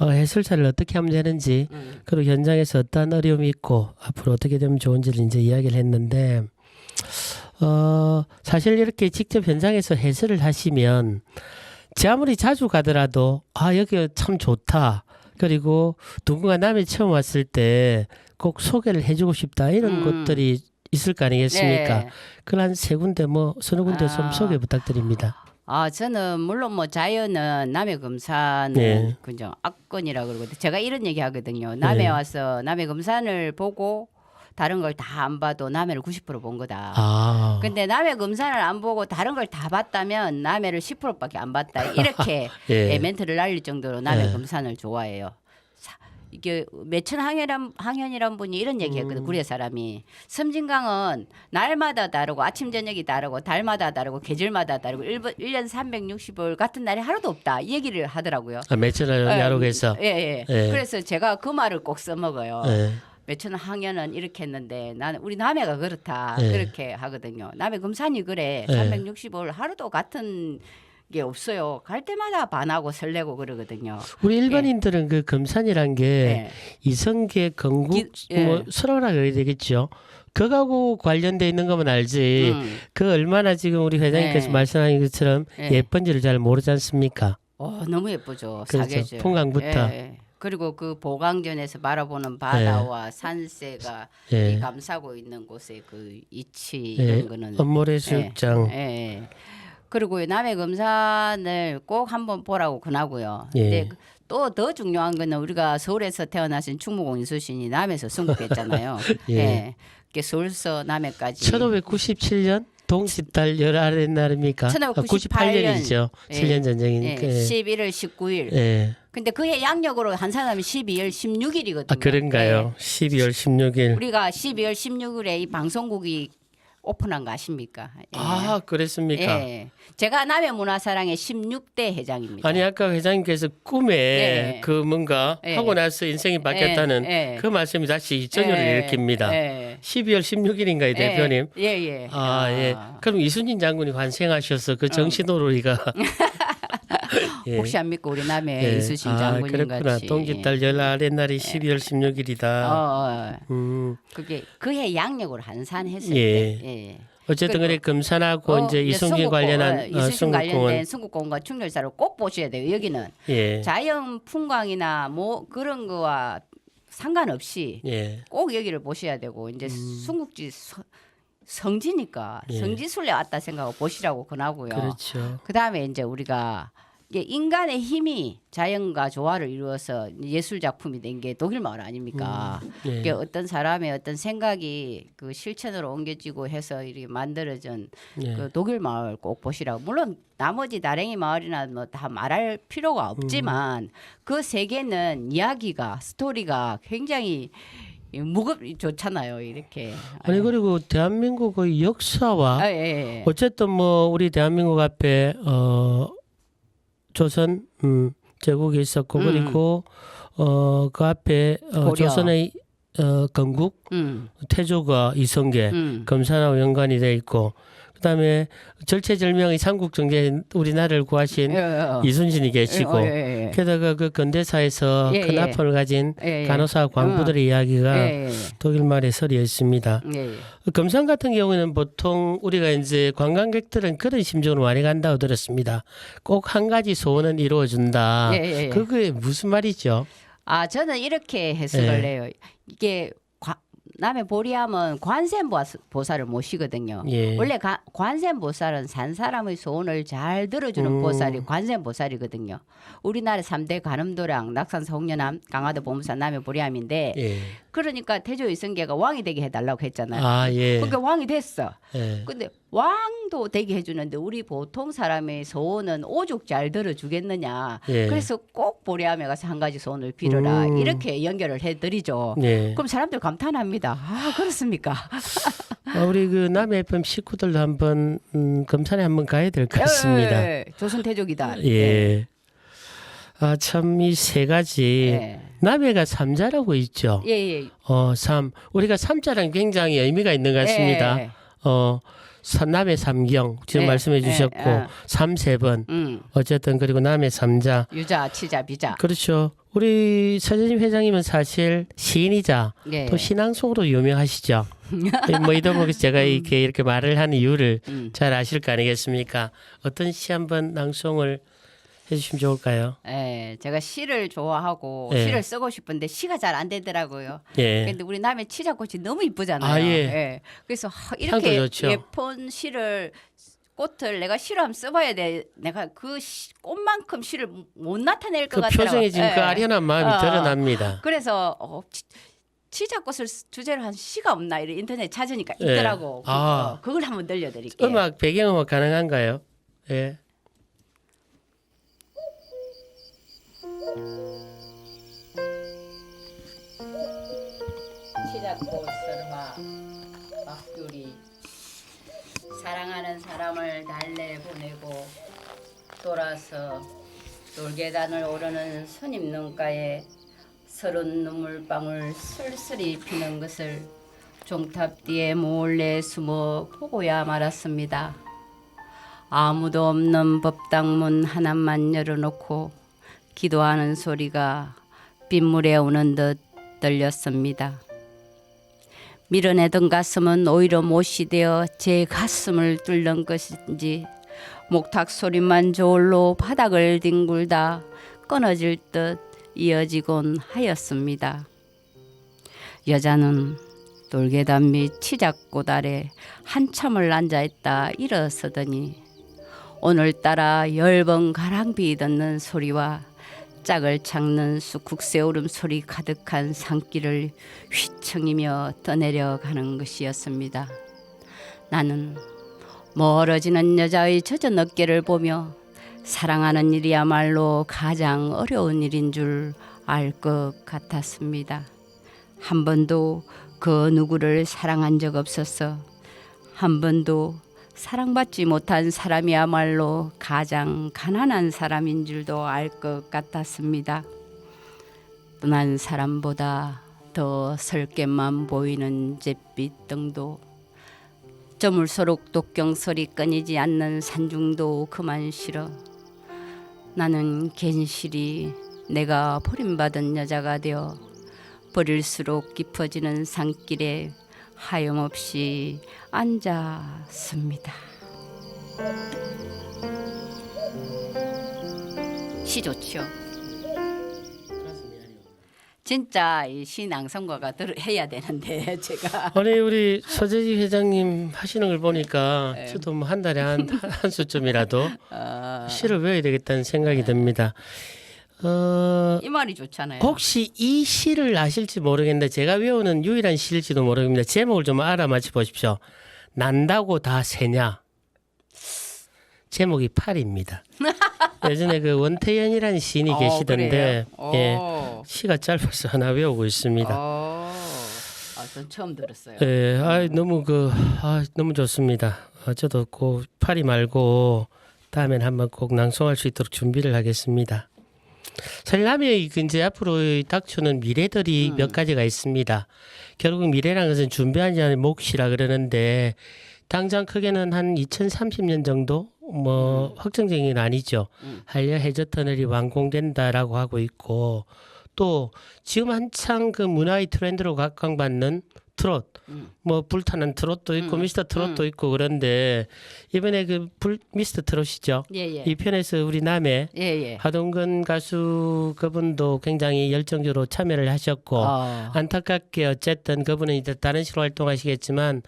S1: 해설사를 어떻게 하면 되는지 그리고 현장에서 어떤 어려움이 있고 앞으로 어떻게 되면 좋은지를 이제 이야기를 했는데 사실 이렇게 직접 현장에서 해설을 하시면 제 아무리 자주 가더라도 여기 참 좋다. 그리고 누군가 남해 처음 왔을 때 꼭 소개를 해주고 싶다 이런 곳들이 있을 거 아니겠습니까?
S2: 네.
S1: 그걸 한 세 군데 서너 군데 좀 소개 부탁드립니다.
S2: 저는 물론 뭐 자연은 남해 금산은
S1: 네.
S2: 그죠 압권이라 그러거든요. 제가 이런 얘기 하거든요. 남해
S1: 네.
S2: 와서 남해 금산을 보고 다른 걸 다 안 봐도 남해를 90% 본 거다. 근데 남해 금산을 안 보고 다른 걸 다 봤다면 남해를 10%밖에 안 봤다. 이렇게
S1: 예.
S2: 멘트를 날릴 정도로 남해
S1: 예.
S2: 금산을 좋아해요. 이게 매천 항현이란 분이 이런 얘기했거든. 구례 사람이 섬진강은 날마다 다르고 아침 저녁이 다르고 달마다 다르고 계절마다 다르고 1년 365일 같은 날이 하루도 없다. 이 얘기를 하더라고요.
S1: 매천을 야록에서.
S2: 예. 그래서 제가 그 말을 꼭 써먹어요.
S1: 예.
S2: 매천 항해는 이렇게 했는데 나는 우리 남해가 그렇다.
S1: 예.
S2: 그렇게 하거든요. 남해 금산이 그래.
S1: 예.
S2: 365일 하루도 같은 게 없어요. 갈 때마다 반하고 설레고 그러거든요.
S1: 우리 일반인들은 그 금산이란 게
S2: 예.
S1: 이성계, 건국
S2: 예.
S1: 뭐 설화라 그래야 되겠죠. 그거하고 관련돼 있는 거면 알지. 그 얼마나 지금 우리 회장님께서
S2: 예.
S1: 말씀하신 것처럼
S2: 예.
S1: 예쁜지를 잘 모르지 않습니까?
S2: 너무 예쁘죠.
S1: 그렇죠.
S2: 사계절.
S1: 풍광부터.
S2: 예. 그리고 그 보강전에서 바라보는 바다와 산세가
S1: 예.
S2: 이 감싸고 있는 곳의 그 이치
S1: 예.
S2: 이런 거는
S1: 엄모래 수욕장.
S2: 예. 그리고 남해 금산을 꼭 한번 보라고 권하고요.
S1: 예.
S2: 근데 또 더 중요한 거는 우리가 서울에서 태어나신 충무공 인수신이 남해에서 순국했잖아요.
S1: 예.
S2: 그 서울서 남해까지
S1: 1597년 동짓달 열 아래 날입니까? 98년이죠. 7년 전쟁이니까.
S2: 11월 19일.
S1: 예.
S2: 근데 그해 양력으로 환산하면 12월 16일이거든요.
S1: 그런가요? 12월 16일.
S2: 우리가 12월 16일에 이 방송국이 오픈한 거 아십니까? 예.
S1: 그랬습니까?
S2: 예. 제가 남해 문화사랑의 16대 회장입니다.
S1: 아니 아까 회장님께서 꿈에
S2: 예.
S1: 그 뭔가
S2: 예.
S1: 하고 나서 인생이 바뀌었다는
S2: 예.
S1: 그 말씀이 다시 전율을 일으킵니다.
S2: 예.
S1: 12월 16일인가요, 대표님?
S2: 예. 예.
S1: 예. 그럼 이순신 장군이 환생하셔서 그 정신오로리가 예.
S2: 혹시 안 믿고 우리 남해
S1: 예.
S2: 이수신 장군님
S1: 그렇구나.
S2: 같이
S1: 동짓달 열 아래 날이 12월 16일이다.
S2: 그게 그해 양력으로 환산했을
S1: 예.
S2: 때. 예.
S1: 어쨌든 그래 금산하고 이제 이순신 관련한
S2: 이순신 관련된
S1: 순국공원.
S2: 순국공원과 충렬사를 꼭 보셔야 돼요. 여기는
S1: 예.
S2: 자연 풍광이나 뭐 그런 거와 상관없이
S1: 예.
S2: 꼭 여기를 보셔야 되고 이제 순국지 성지니까
S1: 예.
S2: 성지순례 왔다 생각하고 보시라고 권하고요.
S1: 그렇죠.
S2: 그다음에 이제 우리가 이게 인간의 힘이 자연과 조화를 이루어서 예술 작품이 된 게 독일 마을 아닙니까?
S1: 예.
S2: 이게 어떤 사람의 어떤 생각이 그 실천으로 옮겨지고 해서 이렇게 만들어진
S1: 예.
S2: 그 독일 마을 꼭 보시라고. 물론 나머지 다랭이 마을이나 뭐 다 말할 필요가 없지만 그 세계는 이야기가 스토리가 굉장히 좋잖아요. 이렇게.
S1: 아니 그리고 대한민국의 역사와
S2: 예.
S1: 어쨌든 뭐 우리 대한민국 앞에 조선 제국이 있었고 그리고 그 앞에
S2: 고려.
S1: 조선의 건국 태조가 이성계 금산하고 연관이 돼 있고 그다음에 절체절명의 삼국정제 우리나라를 구하신 이순신이 계시고 게다가 그 근대사에서
S2: 예,
S1: 큰
S2: 예.
S1: 아픔을 가진
S2: 예, 예.
S1: 간호사 광부들의 이야기가
S2: 예.
S1: 독일 말에 서리에 있습니다.
S2: 예.
S1: 금산 같은 경우에는 보통 우리가 이제 관광객들은 그런 심정으로 많이 간다고 들었습니다. 꼭 한 가지 소원은 이루어준다.
S2: 예.
S1: 그게 무슨 말이죠?
S2: 저는 이렇게 해석을 해요. 이게 남해 보리하면 관세음보살을 모시거든요.
S1: 예.
S2: 원래 관세음보살은 산 사람의 소원을 잘 들어주는 보살이 관세음보살이거든요. 우리나라 3대 관음도랑 낙산사 홍련암, 강화도 보문산 남해 보리암인데
S1: 예.
S2: 그러니까 태조 이성계가 왕이 되게 해달라고 했잖아요.
S1: 아, 예.
S2: 그러니까 왕이 됐어.
S1: 예.
S2: 근데 왕도 되게 해주는데 우리 보통 사람의 소원은 오죽 잘 들어주겠느냐.
S1: 예.
S2: 그래서 꼭 보리암에 가서 한 가지 소원을 빌어라. 이렇게 연결을 해드리죠.
S1: 예.
S2: 그럼 사람들 감탄합니다. 아 그렇습니까?
S1: 우리 그 남해 FM 식구들도 한번 금산에 한번 가야 될 것 같습니다.
S2: 예, 조선 태족이다.
S1: 예. 아, 참 이 세 가지
S2: 예.
S1: 남해가 삼자라고 있죠.
S2: 예, 예.
S1: 삼 우리가 삼자랑 굉장히 의미가 있는 것 같습니다.
S2: 예.
S1: 남해 삼경 지금
S2: 예,
S1: 말씀해 주셨고
S2: 예.
S1: 삼세번 어쨌든 그리고 남해 삼자
S2: 유자, 치자, 비자.
S1: 그렇죠. 우리 서재진 회장님은 사실 시인이자
S2: 예.
S1: 또 신앙송으로 유명하시죠. 뭐 이도 제가 이렇게 말을 하는 이유를 잘 아실 거 아니겠습니까? 어떤 시 한번 낭송을 해주시면 좋을까요?
S2: 예, 제가 시를 좋아하고
S1: 예.
S2: 시를 쓰고 싶은데 시가 잘 안 되더라고요.
S1: 예.
S2: 근데 우리 남해 치자꽃이 너무 이쁘잖아요.
S1: 아, 예.
S2: 그래서
S1: 향도
S2: 이렇게
S1: 좋죠.
S2: 예쁜 시를 꽃을 내가 시로 한번 써봐야 돼. 내가 그 꽃만큼 시를 못 나타낼 것
S1: 그
S2: 같더라고요.
S1: 표정이 지금 그
S2: 예.
S1: 아련한 마음이 드러납니다.
S2: 그래서 치자꽃을 주제로 한 시가 없나 이런 인터넷 찾으니까
S1: 예.
S2: 있더라고.
S1: 아.
S2: 그걸 한번 들려드릴게요.
S1: 음악 배경음악 가능한가요? 예.
S2: 치자꽃 설마 막귤이 사랑하는 사람을 달래 보내고 돌아서 돌계단을 오르는 스님 눈가에 서른 눈물방울 쓸쓸히 피는 것을 종탑 뒤에 몰래 숨어 보고야 말았습니다. 아무도 없는 법당문 하나만 열어놓고 기도하는 소리가 빗물에 오는 듯 들렸습니다. 밀어내던 가슴은 오히려 못이 되어 제 가슴을 뚫는 것인지 목탁 소리만 저울로 바닥을 뒹굴다 끊어질 듯 이어지곤 하였습니다. 여자는 돌계단 밑 치자꽃 아래 한참을 앉아있다 일어서더니 오늘따라 10번 가랑비 듣는 소리와 짝을 찾는 쑥국새 울음소리 가득한 산길을 휘청이며 떠내려가는 것이었습니다. 나는 멀어지는 여자의 젖은 어깨를 보며 사랑하는 일이야말로 가장 어려운 일인 줄 알 것 같았습니다. 한 번도 그 누구를 사랑한 적 없어서 한 번도 사랑받지 못한 사람이야말로 가장 가난한 사람인 줄도 알 것 같았습니다. 떠난 사람보다 더 설게만 보이는 잿빛 등도 저물소록 독경 소리 끊이지 않는 산중도 그만 싫어 나는 괜시리 내가 버림받은 여자가 되어 버릴수록 깊어지는 산길에 하염없이 앉았습니다. 시 좋죠. 진짜 이 시 낭송가가 해야 되는데 제가
S1: 아니 우리 서재지 회장님 하시는 걸 보니까
S2: 네.
S1: 저도 뭐 한 달에 한 수쯤이라도 시를 외워야 되겠다는 생각이 듭니다.
S2: 이 말이 좋잖아요.
S1: 혹시 이 시를 아실지 모르겠는데 제가 외우는 유일한 시일지도 모르겠는데 제목을 좀 알아맞혀 보십시오. 난다고 다 새냐? 제목이 팔입니다. 예전에 그 원태연이라는 시인이 계시던데 예, 시가 짧아서 하나 외우고 있습니다.
S2: 전 처음 들었어요.
S1: 예, 너무 좋습니다. 저도 꼭 파리 말고 다음엔 한번 꼭 낭송할 수 있도록 준비를 하겠습니다. 사실 남의 이제 앞으로 닥쳐오는 미래들이 몇 가지가 있습니다. 결국 미래라는 것은 준비하지 않은 몫이라 그러는데 당장 크게는 한 2030년 정도 뭐 확정적인 건 아니죠. 한려 해저 터널이 완공된다라고 하고 있고 또 지금 한창 그 문화의 트렌드로 각광받는 트롯, 뭐 불타는 트롯도 있고 미스터 트롯도 있고 그런데 이번에 그 미스터 트롯이죠.
S2: 예.
S1: 이 편에서 우리 남해
S2: 예.
S1: 하동근 가수 그분도 굉장히 열정적으로 참여를 하셨고 안타깝게 어쨌든 그분은 이제 다른 식으로 활동하시겠지만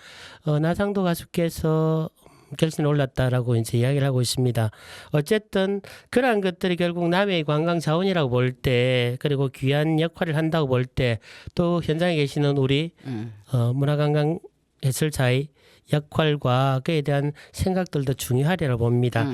S1: 나상도 가수께서 결선에 올랐다라고 이제 이야기를 하고 있습니다. 어쨌든 그러한 것들이 결국 남해의 관광 자원이라고 볼 때 그리고 귀한 역할을 한다고 볼 때 또 현장에 계시는 우리 문화관광 해설사의 역할과 그에 대한 생각들도 중요하리라 봅니다.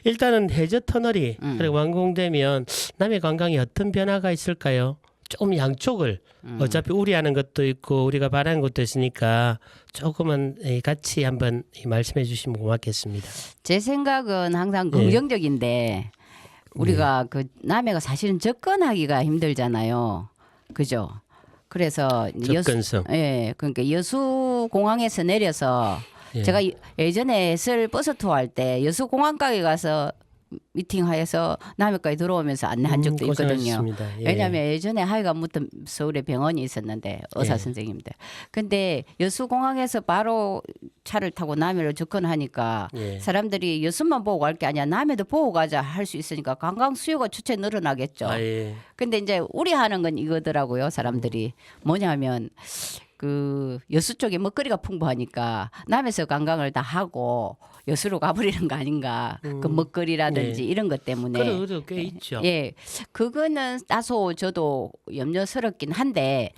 S1: 일단은 해저 터널이 그리고 완공되면 남해 관광에 어떤 변화가 있을까요? 좀 양쪽을 어차피 우려하는 것도 있고 우리가 바라는 것도 있으니까 조금은 같이 한번 말씀해 주시면 고맙겠습니다.
S2: 제 생각은 항상 긍정적인데 우리가 그 남해가 사실은 접근하기가 힘들잖아요. 그죠? 그래서
S1: 접근성.
S2: 그러니까 여수 공항에서 내려서 제가 예전에 해설 버스 투어 할 때 여수 공항가에 가서 미팅하여서 남해까지 들어오면서 안내한 적도 있거든요.
S1: 고생하셨습니다.
S2: 왜냐하면 예전에 하여간부터 서울에 병원이 있었는데 의사 선생님들. 근데 여수공항에서 바로 차를 타고 남해로 접근하니까 사람들이 여수만 보고 갈 게 아니야 남해도 보고 가자 할 수 있으니까 관광 수요가 추체 늘어나겠죠. 근데 이제 우려하는 건 이거더라고요. 사람들이 뭐냐면 그 여수 쪽에 먹거리가 풍부하니까 남해에서 관광을 다 하고 여수로 가버리는 거 아닌가. 그 먹거리라든지 이런 것 때문에.
S1: 그런 의도 꽤 있죠.
S2: 그거는 다소 저도 염려스럽긴 한데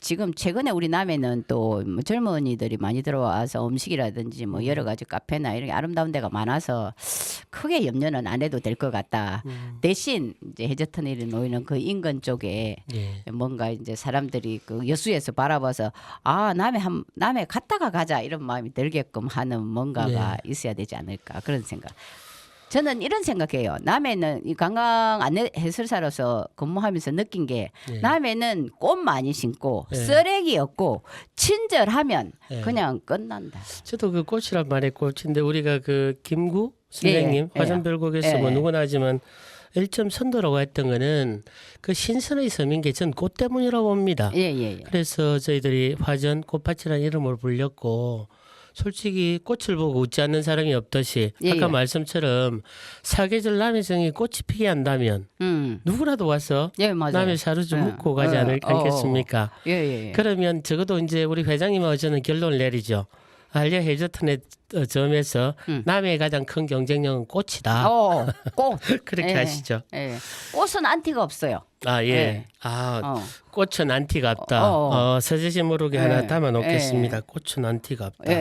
S2: 지금 최근에 우리 남해는 또뭐 젊은이들이 많이 들어와서 음식이라든지 뭐 여러 가지 카페나 이런 게 아름다운 데가 많아서 크게 염려는 안 해도 될 것 같다. 대신 이제 해저터널이 놓이는 그 인근 쪽에 뭔가 이제 사람들이 그 여수에서 바라봐서 아 남해 갔다가 가자 이런 마음이 들게끔 하는 뭔가가 있어야 되지 않을까 그런 생각. 저는 이런 생각해요. 남해는 이 관광 안내 해설사로서 근무하면서 느낀 게 남해는 꽃 많이 심고 쓰레기 없고 친절하면 그냥 끝난다.
S1: 저도 그 꽃이란 말에 꽃인데 우리가 그 김구 선생님 화산별곡에서 뭐 누구나 하지만 1점 선도라고 했던 거는 그 신선의 섬인 게 전 꽃 때문이라고 봅니다. 그래서 저희들이 화전 꽃밭이라는 이름을 불렸고 솔직히 꽃을 보고 웃지 않는 사람이 없듯이 아까 말씀처럼 사계절 남해성이 꽃이 피게 한다면 누구라도 와서 남해 사루주 묻고 가지 않겠습니까? 그러면 적어도 이제 우리 회장님하고 저는 결론을 내리죠. 한려 해저턴의 점에서 남해의 가장 큰 경쟁력은 꽃이다.
S2: 꽃.
S1: 그렇게 하시죠.
S2: 꽃은 안티가 없어요.
S1: 꽃은 안티가 없다. 서재시 모르게 하나 담아 놓겠습니다. 꽃은 안티가 없다.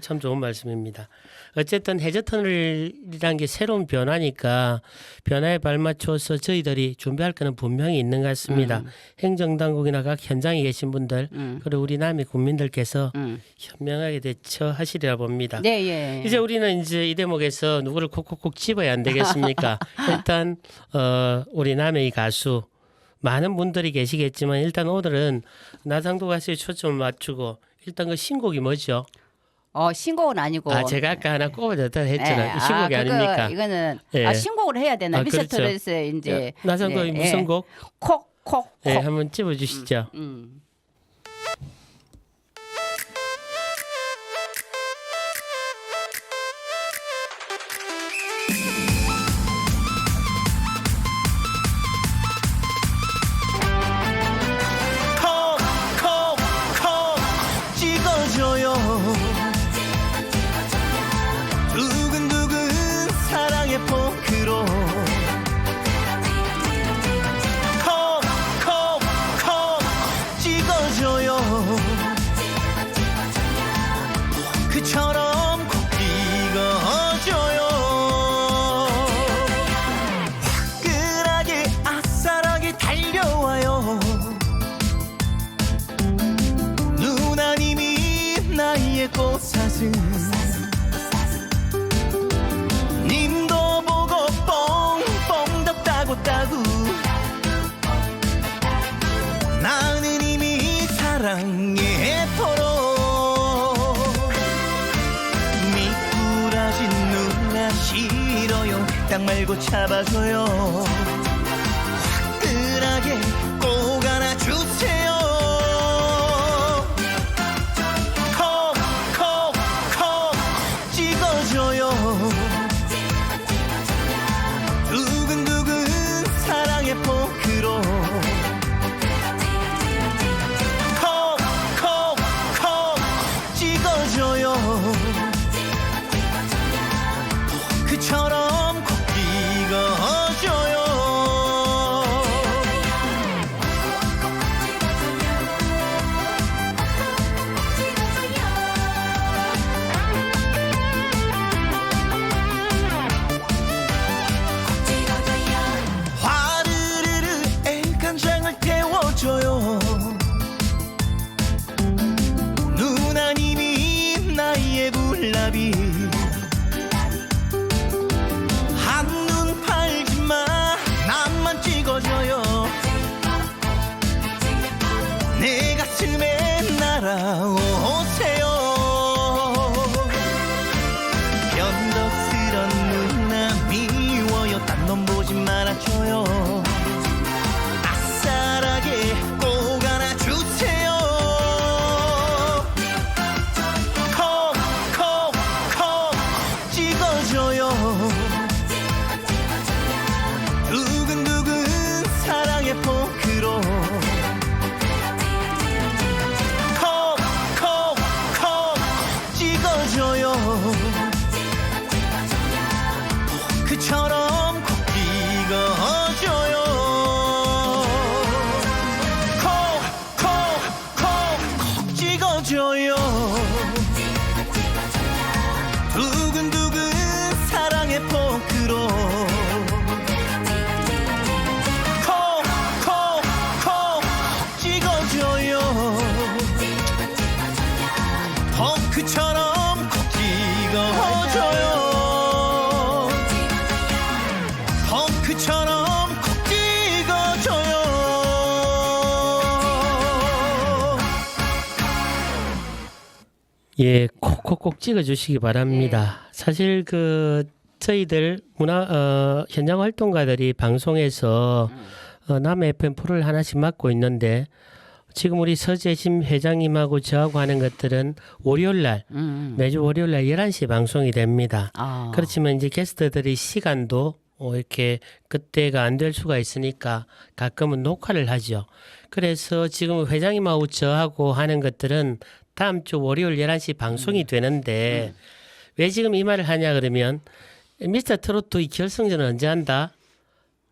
S1: 참 좋은 말씀입니다. 어쨌든 해저터널이라는 게 새로운 변화니까 변화에 발맞춰서 저희들이 준비할 거는 분명히 있는 것 같습니다. 행정당국이나 각 현장에 계신 분들 그리고 우리 남해 국민들께서 현명하게 대처하시리라 봅니다. 이제 우리는 이제 이 대목에서 누구를 콕콕콕 집어야 안 되겠습니까? 일단 우리 남해의 가수 많은 분들이 계시겠지만 일단 오늘은 나상도 가수에 초점을 맞추고 일단 그 신곡이 뭐죠?
S2: 신곡은 아니고.
S1: 제가 아까 하나 꼽아줬다 했잖아요. 신곡이 아닙니까?
S2: 이거는 신곡을 해야 되나? 미스터트레스 그렇죠. 이제
S1: 나상도의 무슨 곡?
S2: 콕콕.
S1: 한번 찝어주시죠.
S3: 두근두근 사랑의 포크로 콕콕콕 찍어줘요. 그처럼 콕 찍어줘요. 화끈하게 아싸하게 달려와요. 누나님이 나의 꽃사슴 님도 보고 뽕뽕 덕따고 나는 이미 사랑의 포로 미꾸라진 누나 싫어요. 딱 말고 잡아줘요. 화끈하게 꼭 안아주세요. 콕콕콕 찍어줘요. 두근두근 사랑의 포크로 콕콕콕 찍어줘요. 한눈 팔지마 나만 찍어줘요 내 가슴에 날아오세요 변덕스런 누나 미워요 딴 놈 보지 말아줘요 아싸라게 꼭 안아주세요 콕콕콕 찍어줘요 두근두근 사랑의 포크로 콕콕콕 찍어줘요 포크처럼 콕 찍어줘요 콕콕콕 찍어줘요 두근두근 사랑의 포크로 콕콕콕 찍어줘요 포크처럼 콕 찍어줘요 포크처럼 콕 찍어줘요
S1: 예, 콕콕콕 찍어주시기 바랍니다. 사실 그 저희들 현장 활동가들이 방송에서 남해 FM 프로를 하나씩 맡고 있는데 지금 우리 서재심 회장님하고 저하고 하는 것들은 월요일날 매주 월요일날 11시에 방송이 됩니다.
S2: 아.
S1: 그렇지만 이제 게스트들이 시간도 이렇게 그때가 안 될 수가 있으니까 가끔은 녹화를 하죠. 그래서 지금 회장님하고 저하고 하는 것들은 다음 주 월요일 11시 방송이 되는데 왜 지금 이 말을 하냐 그러면 미스터 트로트 이 결승전은 언제 한다?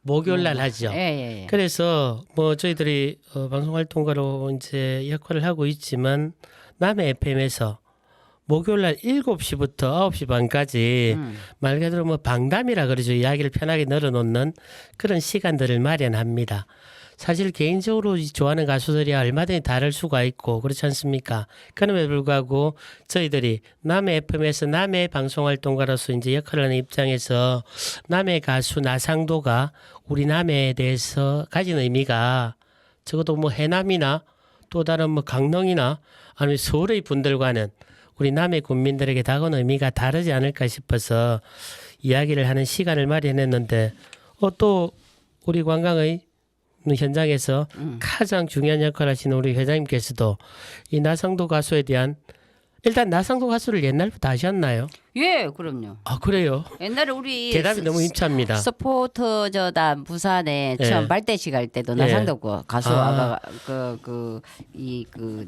S1: 목요일 날 하죠.
S2: 예.
S1: 그래서 뭐 저희들이 방송 활동가로 이제 역할을 하고 있지만 남해 FM에서 목요일 날 7시부터 9시 반까지 말 그대로 뭐 방담이라 그러죠. 이야기를 편하게 늘어놓는 그런 시간들을 마련합니다. 사실 개인적으로 좋아하는 가수들이 얼마든지 다를 수가 있고 그렇지 않습니까? 그럼에도 불구하고 저희들이 남해 FM에서 남해 방송활동가로서 이제 역할을 하는 입장에서 남해 가수 나상도가 우리 남해에 대해서 가진 의미가 적어도 뭐 해남이나 또 다른 뭐 강릉이나 아니면 서울의 분들과는 우리 남해 국민들에게 다가오는 의미가 다르지 않을까 싶어서 이야기를 하는 시간을 마련했는데 또 우리 관광의 현장에서 가장 중요한 역할을 하시는 우리 회장님께서도 이 나상도 가수에 대한 일단 나상도 가수를 옛날부터 아셨나요?
S2: 예, 그럼요.
S1: 아 그래요?
S2: 옛날에 우리
S1: 대답이 너무 힘찹니다.
S2: 스포츠저단 부산에
S1: 예.
S2: 처음 발대식 할 때도
S1: 예.
S2: 나상도 가수가 그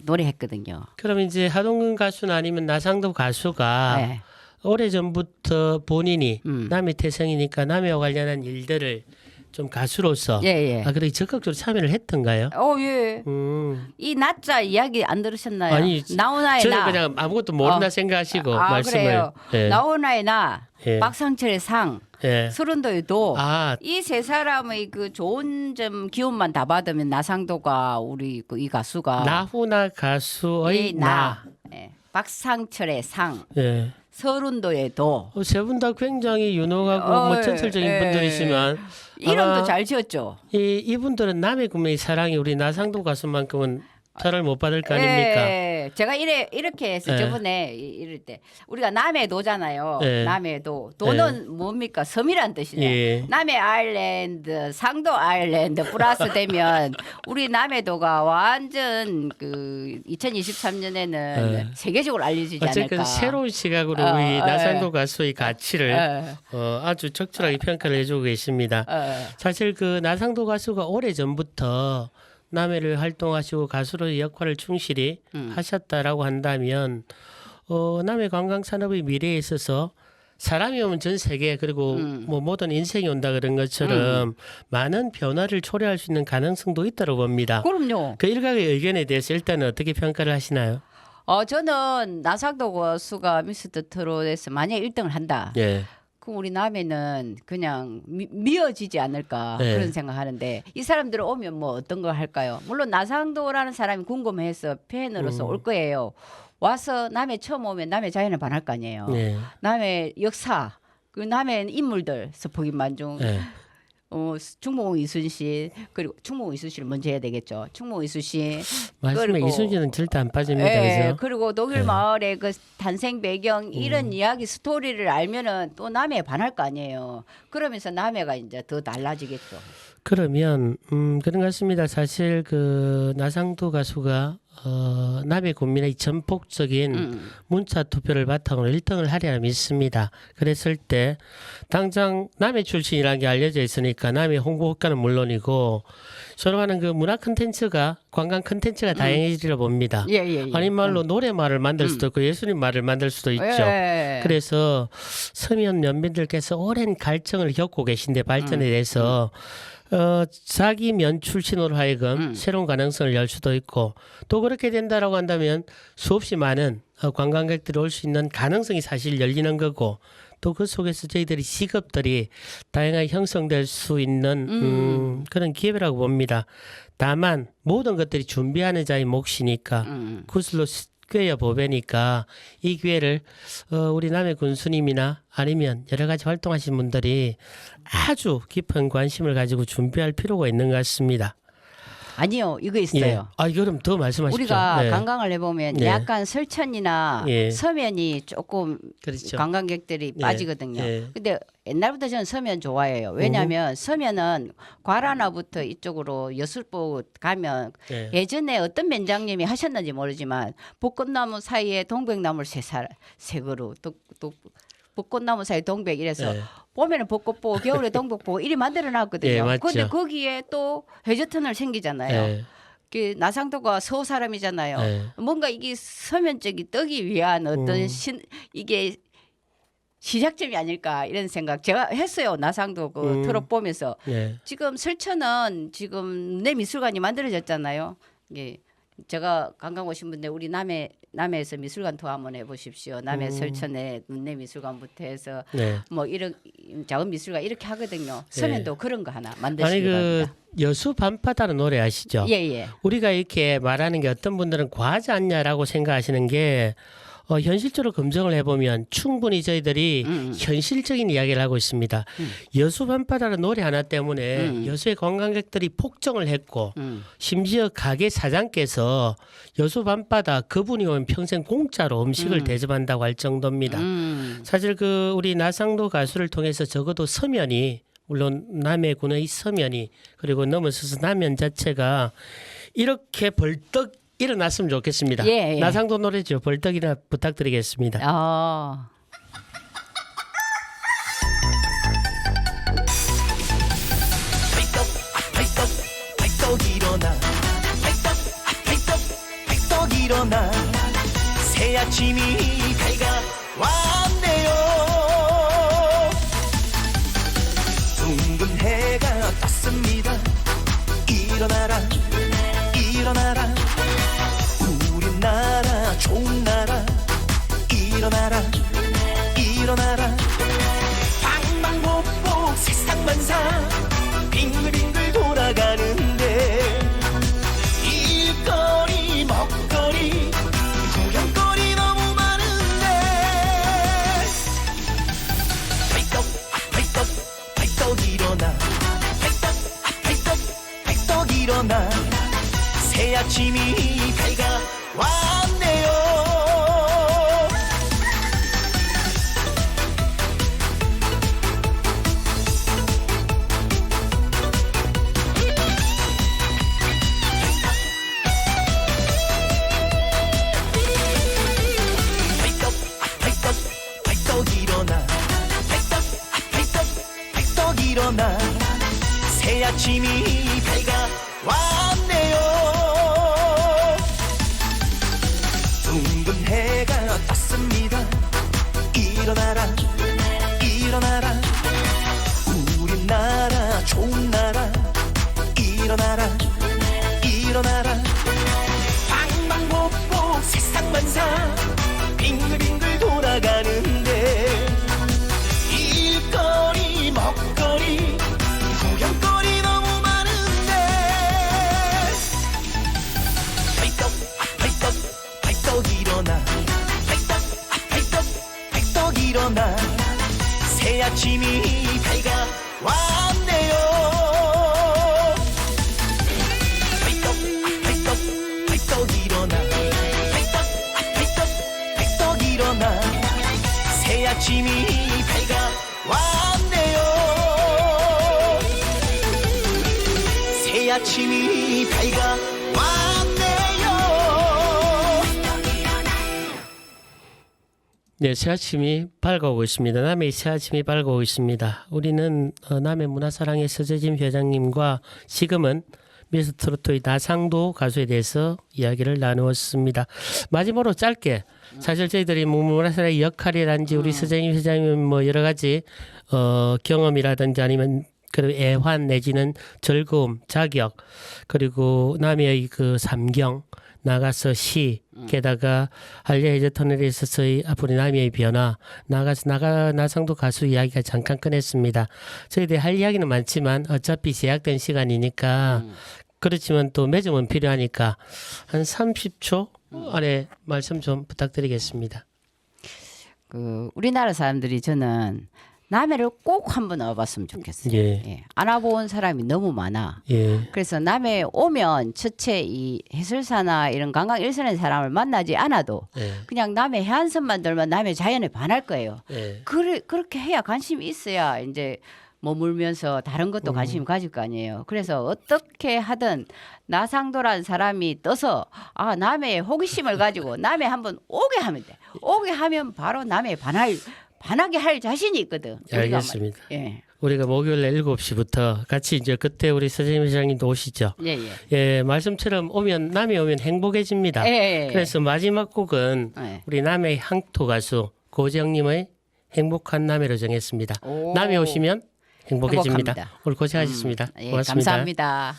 S2: 노래했거든요.
S1: 그럼 이제 하동근 가수는 아니면 나상도 가수가
S2: 예.
S1: 오래전부터 본인이 남해 태생이니까 남해와 관련한 일들을 좀 가수로서
S2: 예.
S1: 그렇게 적극적으로 참여를 했던가요?
S2: 예. 이 나자 이야기 안 들으셨나요?
S1: 아니,
S2: 나오나의
S1: 저는
S2: 나.
S1: 그냥 아무것도 모른다 생각하시고 말씀을.
S2: 그래요.
S1: 예.
S2: 나오나의 나,
S1: 예.
S2: 박상철의 상,
S1: 예.
S2: 서른도의 도.
S1: 아,
S2: 이 세 사람의 그 좋은 점 기운만 다 받으면 나상도가 우리 이 가수가
S1: 나훈아 가수의
S2: 이
S1: 나.
S2: 예. 박상철의 상,
S1: 예.
S2: 서른도의 도.
S1: 세 분 다 굉장히 유능하고 뭐 전설적인
S2: 예.
S1: 분들이지만
S2: 이름도
S1: 아마
S2: 잘 지었죠.
S1: 이분들은 남의 국민의 사랑이 우리 나상도 가수만큼은 표를 못 받을 거 아닙니까?
S2: 예. 제가 이렇게 해서
S1: 예.
S2: 저번에 이럴 때 우리가 남해도잖아요.
S1: 예.
S2: 남해도. 도는 뭡니까? 섬이란 뜻이네요.
S1: 예.
S2: 남해 아일랜드, 상도 아일랜드 플러스 되면 우리 남해도가 완전 그 2023년에는
S1: 예.
S2: 세계적으로 알려지지
S1: 어쨌든
S2: 않을까.
S1: 새로운 시각으로
S2: 어,
S1: 우리
S2: 어,
S1: 나상도 가수의 가치를 아주 적절하게 평가를 해주고 계십니다. 사실 그 나상도 가수가 오래 전부터 남해를 활동하시고 가수로의 역할을 충실히 하셨다라고 한다면 남해 관광 산업의 미래에 있어서 사람이 오면 전 세계 그리고 뭐 모든 인생이 온다 그런 것처럼 많은 변화를 초래할 수 있는 가능성도 있다고 봅니다.
S2: 그럼요.
S1: 그 일각의 의견에 대해서 일단은 어떻게 평가를 하시나요?
S2: 저는 나상도 가수가 미스터 트롯에서 만약 1등을 한다.
S1: 예.
S2: 그럼 우리 남해는 그냥 미어지지 않을까
S1: 네.
S2: 그런 생각하는데 이 사람들 오면 뭐 어떤 걸 할까요? 물론 나상도라는 사람이 궁금해서 팬으로서 올 거예요. 와서 남해 처음 오면 남해 자연에 반할 거 아니에요.
S1: 네.
S2: 남해 역사, 그 남해 인물들, 서포기 만중,
S1: 네.
S2: 충무공 이순신, 그리고 충무공 이순신을 먼저 해야 되겠죠. 충무공 이순신.
S1: 말씀에
S2: 그리고-
S1: 이순신은 절대 안 빠집니다.
S2: 예,
S1: 그죠?
S2: 그리고 독일
S1: 네.
S2: 마을의 그 탄생 배경 이런 이야기 스토리를 알면은 또 남해에 반할 거 아니에요. 그러면서 남해가 이제 더 달라지겠죠.
S1: 그러면 그런 것 같습니다. 사실 그 나상도 가수가 남해 군민의 전폭적인 문자 투표를 바탕으로 1등을 하리라 믿습니다. 그랬을 때 당장 남해 출신이라는 게 알려져 있으니까 남해 홍보 효과는 물론이고 서로 하는 그 문화 콘텐츠가 관광 콘텐츠가 다양해지리라 봅니다.
S2: 예.
S1: 아닌 말로 노래말을 만들 수도 있고 예술인 말을 만들 수도 있죠.
S2: 예.
S1: 그래서 서면 연민들께서 오랜 갈증을 겪고 계신데 발전에 대해서 자기 면 출신으로 하여금 새로운 가능성을 열 수도 있고 또 그렇게 된다라고 한다면 수없이 많은 관광객들이 올 수 있는 가능성이 사실 열리는 거고 또 그 속에서 저희들이 직업들이 다양하게 형성될 수 있는 그런 기회라고 봅니다. 다만 모든 것들이 준비하는 자의 몫이니까 구슬로 꿰어 보배니까 이 기회를 우리 남해 군수님이나 아니면 여러 가지 활동하신 분들이 아주 깊은 관심을 가지고 준비할 필요가 있는 것 같습니다.
S2: 아니요, 이거 있어요.
S1: 예. 아, 그럼 더 말씀하십시오.
S2: 우리가
S1: 네.
S2: 관광을 해보면
S1: 네.
S2: 약간 설천이나
S1: 예.
S2: 서면이 조금
S1: 그렇죠.
S2: 관광객들이
S1: 예.
S2: 빠지거든요.
S1: 예.
S2: 근데 옛날부터 저는 서면 좋아해요. 왜냐하면 서면은 과라나부터 이쪽으로 여술보 가면
S1: 예.
S2: 예전에 어떤 면장님이 하셨는지 모르지만 벚꽃나무 사이에 동백나무를 세 그루 또 벚꽃나무 사이 동백 이래서
S1: 예.
S2: 봄에는 벚꽃 보고 겨울에 동백 보고 이리 만들어 놨거든요.
S1: 예, 맞죠.
S2: 근데 거기에 또 해저터널 생기잖아요.
S1: 예.
S2: 그 나상도가 서울 사람이잖아요.
S1: 예.
S2: 뭔가 이게 서면적이 뜨기 위한 어떤 이게 시작점이 아닐까 이런 생각 제가 했어요. 나상도 그 트롯 보면서
S1: 예.
S2: 지금 설천은 지금 내 미술관이 만들어졌잖아요. 예. 제가 관광 오신 분들 우리 남해에서 미술관 투어 한번 해보십시오. 남해 설천에 눈내 미술관부터 해서
S1: 네.
S2: 뭐 이런 작은 미술관 이렇게 하거든요.
S1: 네.
S2: 서면도 그런 거 하나
S1: 아니
S2: 만드시기
S1: 그
S2: 바랍니다.
S1: 여수 밤바다는 노래 아시죠?
S2: 예.
S1: 우리가 이렇게 말하는 게 어떤 분들은 과하지 않냐라고 생각하시는 게 현실적으로 검증을 해보면 충분히 저희들이 현실적인 이야기를 하고 있습니다. 여수 밤바다는 노래 하나 때문에 여수의 관광객들이 폭정을 했고 심지어 가게 사장께서 여수 밤바다 그분이 오면 평생 공짜로 음식을 대접한다고 할 정도입니다. 사실 그 우리 나상도 가수를 통해서 적어도 서면이 물론 남해군의 서면이 그리고 넘어서서 남면 자체가 이렇게 벌떡 일어났으면 좋겠습니다.
S2: 예.
S1: 나상도 노래죠. 벌떡이나 부탁드리겠습니다.
S3: 발떡 일어나 발떡 일어나 새 아침이 밝아왔네요. 둥근 해가 떴습니다. 일어나라 우리나라 좋은 나라 일어나라 방방곡곡 세상만사 빙글빙글 돌아가는데 일거리 먹거리 구경거리 너무 많은데 발떡 일어나 발떡 일어나 새 아침이 밝아왔네요. 발떡 일어나 발떡 일어나 새 아침이 밝아왔네요. 둥근 해가 떴습니다. 일어나라 우리나라 좋은 나라 일어나라 방방곡곡 세상만사 빙글빙글 돌아가는데 일거리 먹거리 구경거리 너무 많은데 발떡 일어나 일어나 새 아침이 밝아왔네요. 벌떡 일어나 벌떡 일어나 새 아침이 밝아왔네요. 새 아침이 밝아왔네요.
S1: 네, 새 아침이 밝아오고 있습니다. 남해의 새 아침이 밝아오고 있습니다. 우리는 남해 문화사랑의 서재진 회장님과 지금은 미스트로트의 나상도 가수에 대해서 이야기를 나누었습니다. 마지막으로 짧게 사실 저희들이 문화사랑의 역할이라든지 우리 서재진 회장님 뭐 여러 가지 경험이라든지 아니면 그리고 애환 내지는 즐거움, 자격 그리고 남해의 그 삼경 나가서 시 게다가 한려 해저 터널에 있어서의 앞으로 남해의 변화 나상도 가수 이야기가 잠깐 꺼냈습니다. 저희들이 할 이야기는 많지만 어차피 제약된 시간이니까 그렇지만 또 매점은 필요하니까 한 30초 안에 말씀 좀 부탁드리겠습니다.
S2: 그 우리나라 사람들이 저는 남해를 꼭 한번 와봤으면 좋겠어요.
S1: 예.
S2: 예. 안 와본 사람이 너무 많아.
S1: 예.
S2: 그래서 남해 오면 첫째 이 해설사나 이런 관광 일선의 사람을 만나지 않아도
S1: 예.
S2: 그냥 남해 해안선만 돌면 남해 자연에 반할 거예요.
S1: 예.
S2: 그렇게 해야 관심이 있어야 이제 머물면서 다른 것도 관심 가질 거 아니에요. 그래서 어떻게 하든 나상도라는 사람이 떠서 아 남해에 호기심을 가지고 남해 한번 오게 하면 돼. 오게 하면 바로 남해에 반하게 할 자신이 있거든.
S1: 알겠습니다.
S2: 예.
S1: 우리가 목요일 날 7시부터 같이 이제 그때 우리 서재민 회장님도 오시죠.
S2: 예, 예.
S1: 예, 말씀처럼 남해 오면 행복해집니다.
S2: 예.
S1: 그래서 마지막 곡은
S2: 예.
S1: 우리 남해 향토 가수 고정님의 행복한 남해로 정했습니다.
S2: 오.
S1: 남해 오시면 행복해집니다.
S2: 행복합니다.
S1: 오늘 고생하셨습니다.
S2: 예,
S1: 고맙습니다.
S2: 감사합니다.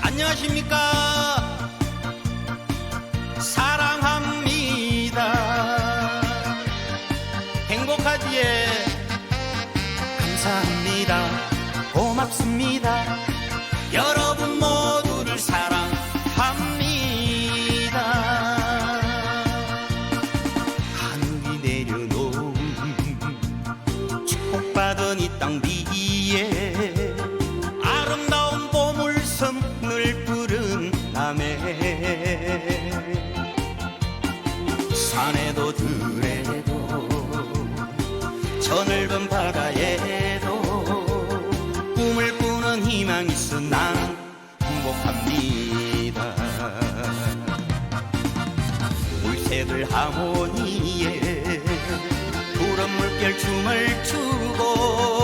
S3: 안녕하십니까. 사랑합니다. 행복하지에 감사합니다. 고맙습니다. 여러분 모두를 사랑합니다. 하늘이 내려놓은 축복받은 이 땅 위에 아름다운 보물섬을 부른 남해 산에도 들에도 저 넓은 바다에도 꿈을 꾸는 희망이 있어 난 행복합니다. 물새들 하모니에 푸른 물결 춤을 추고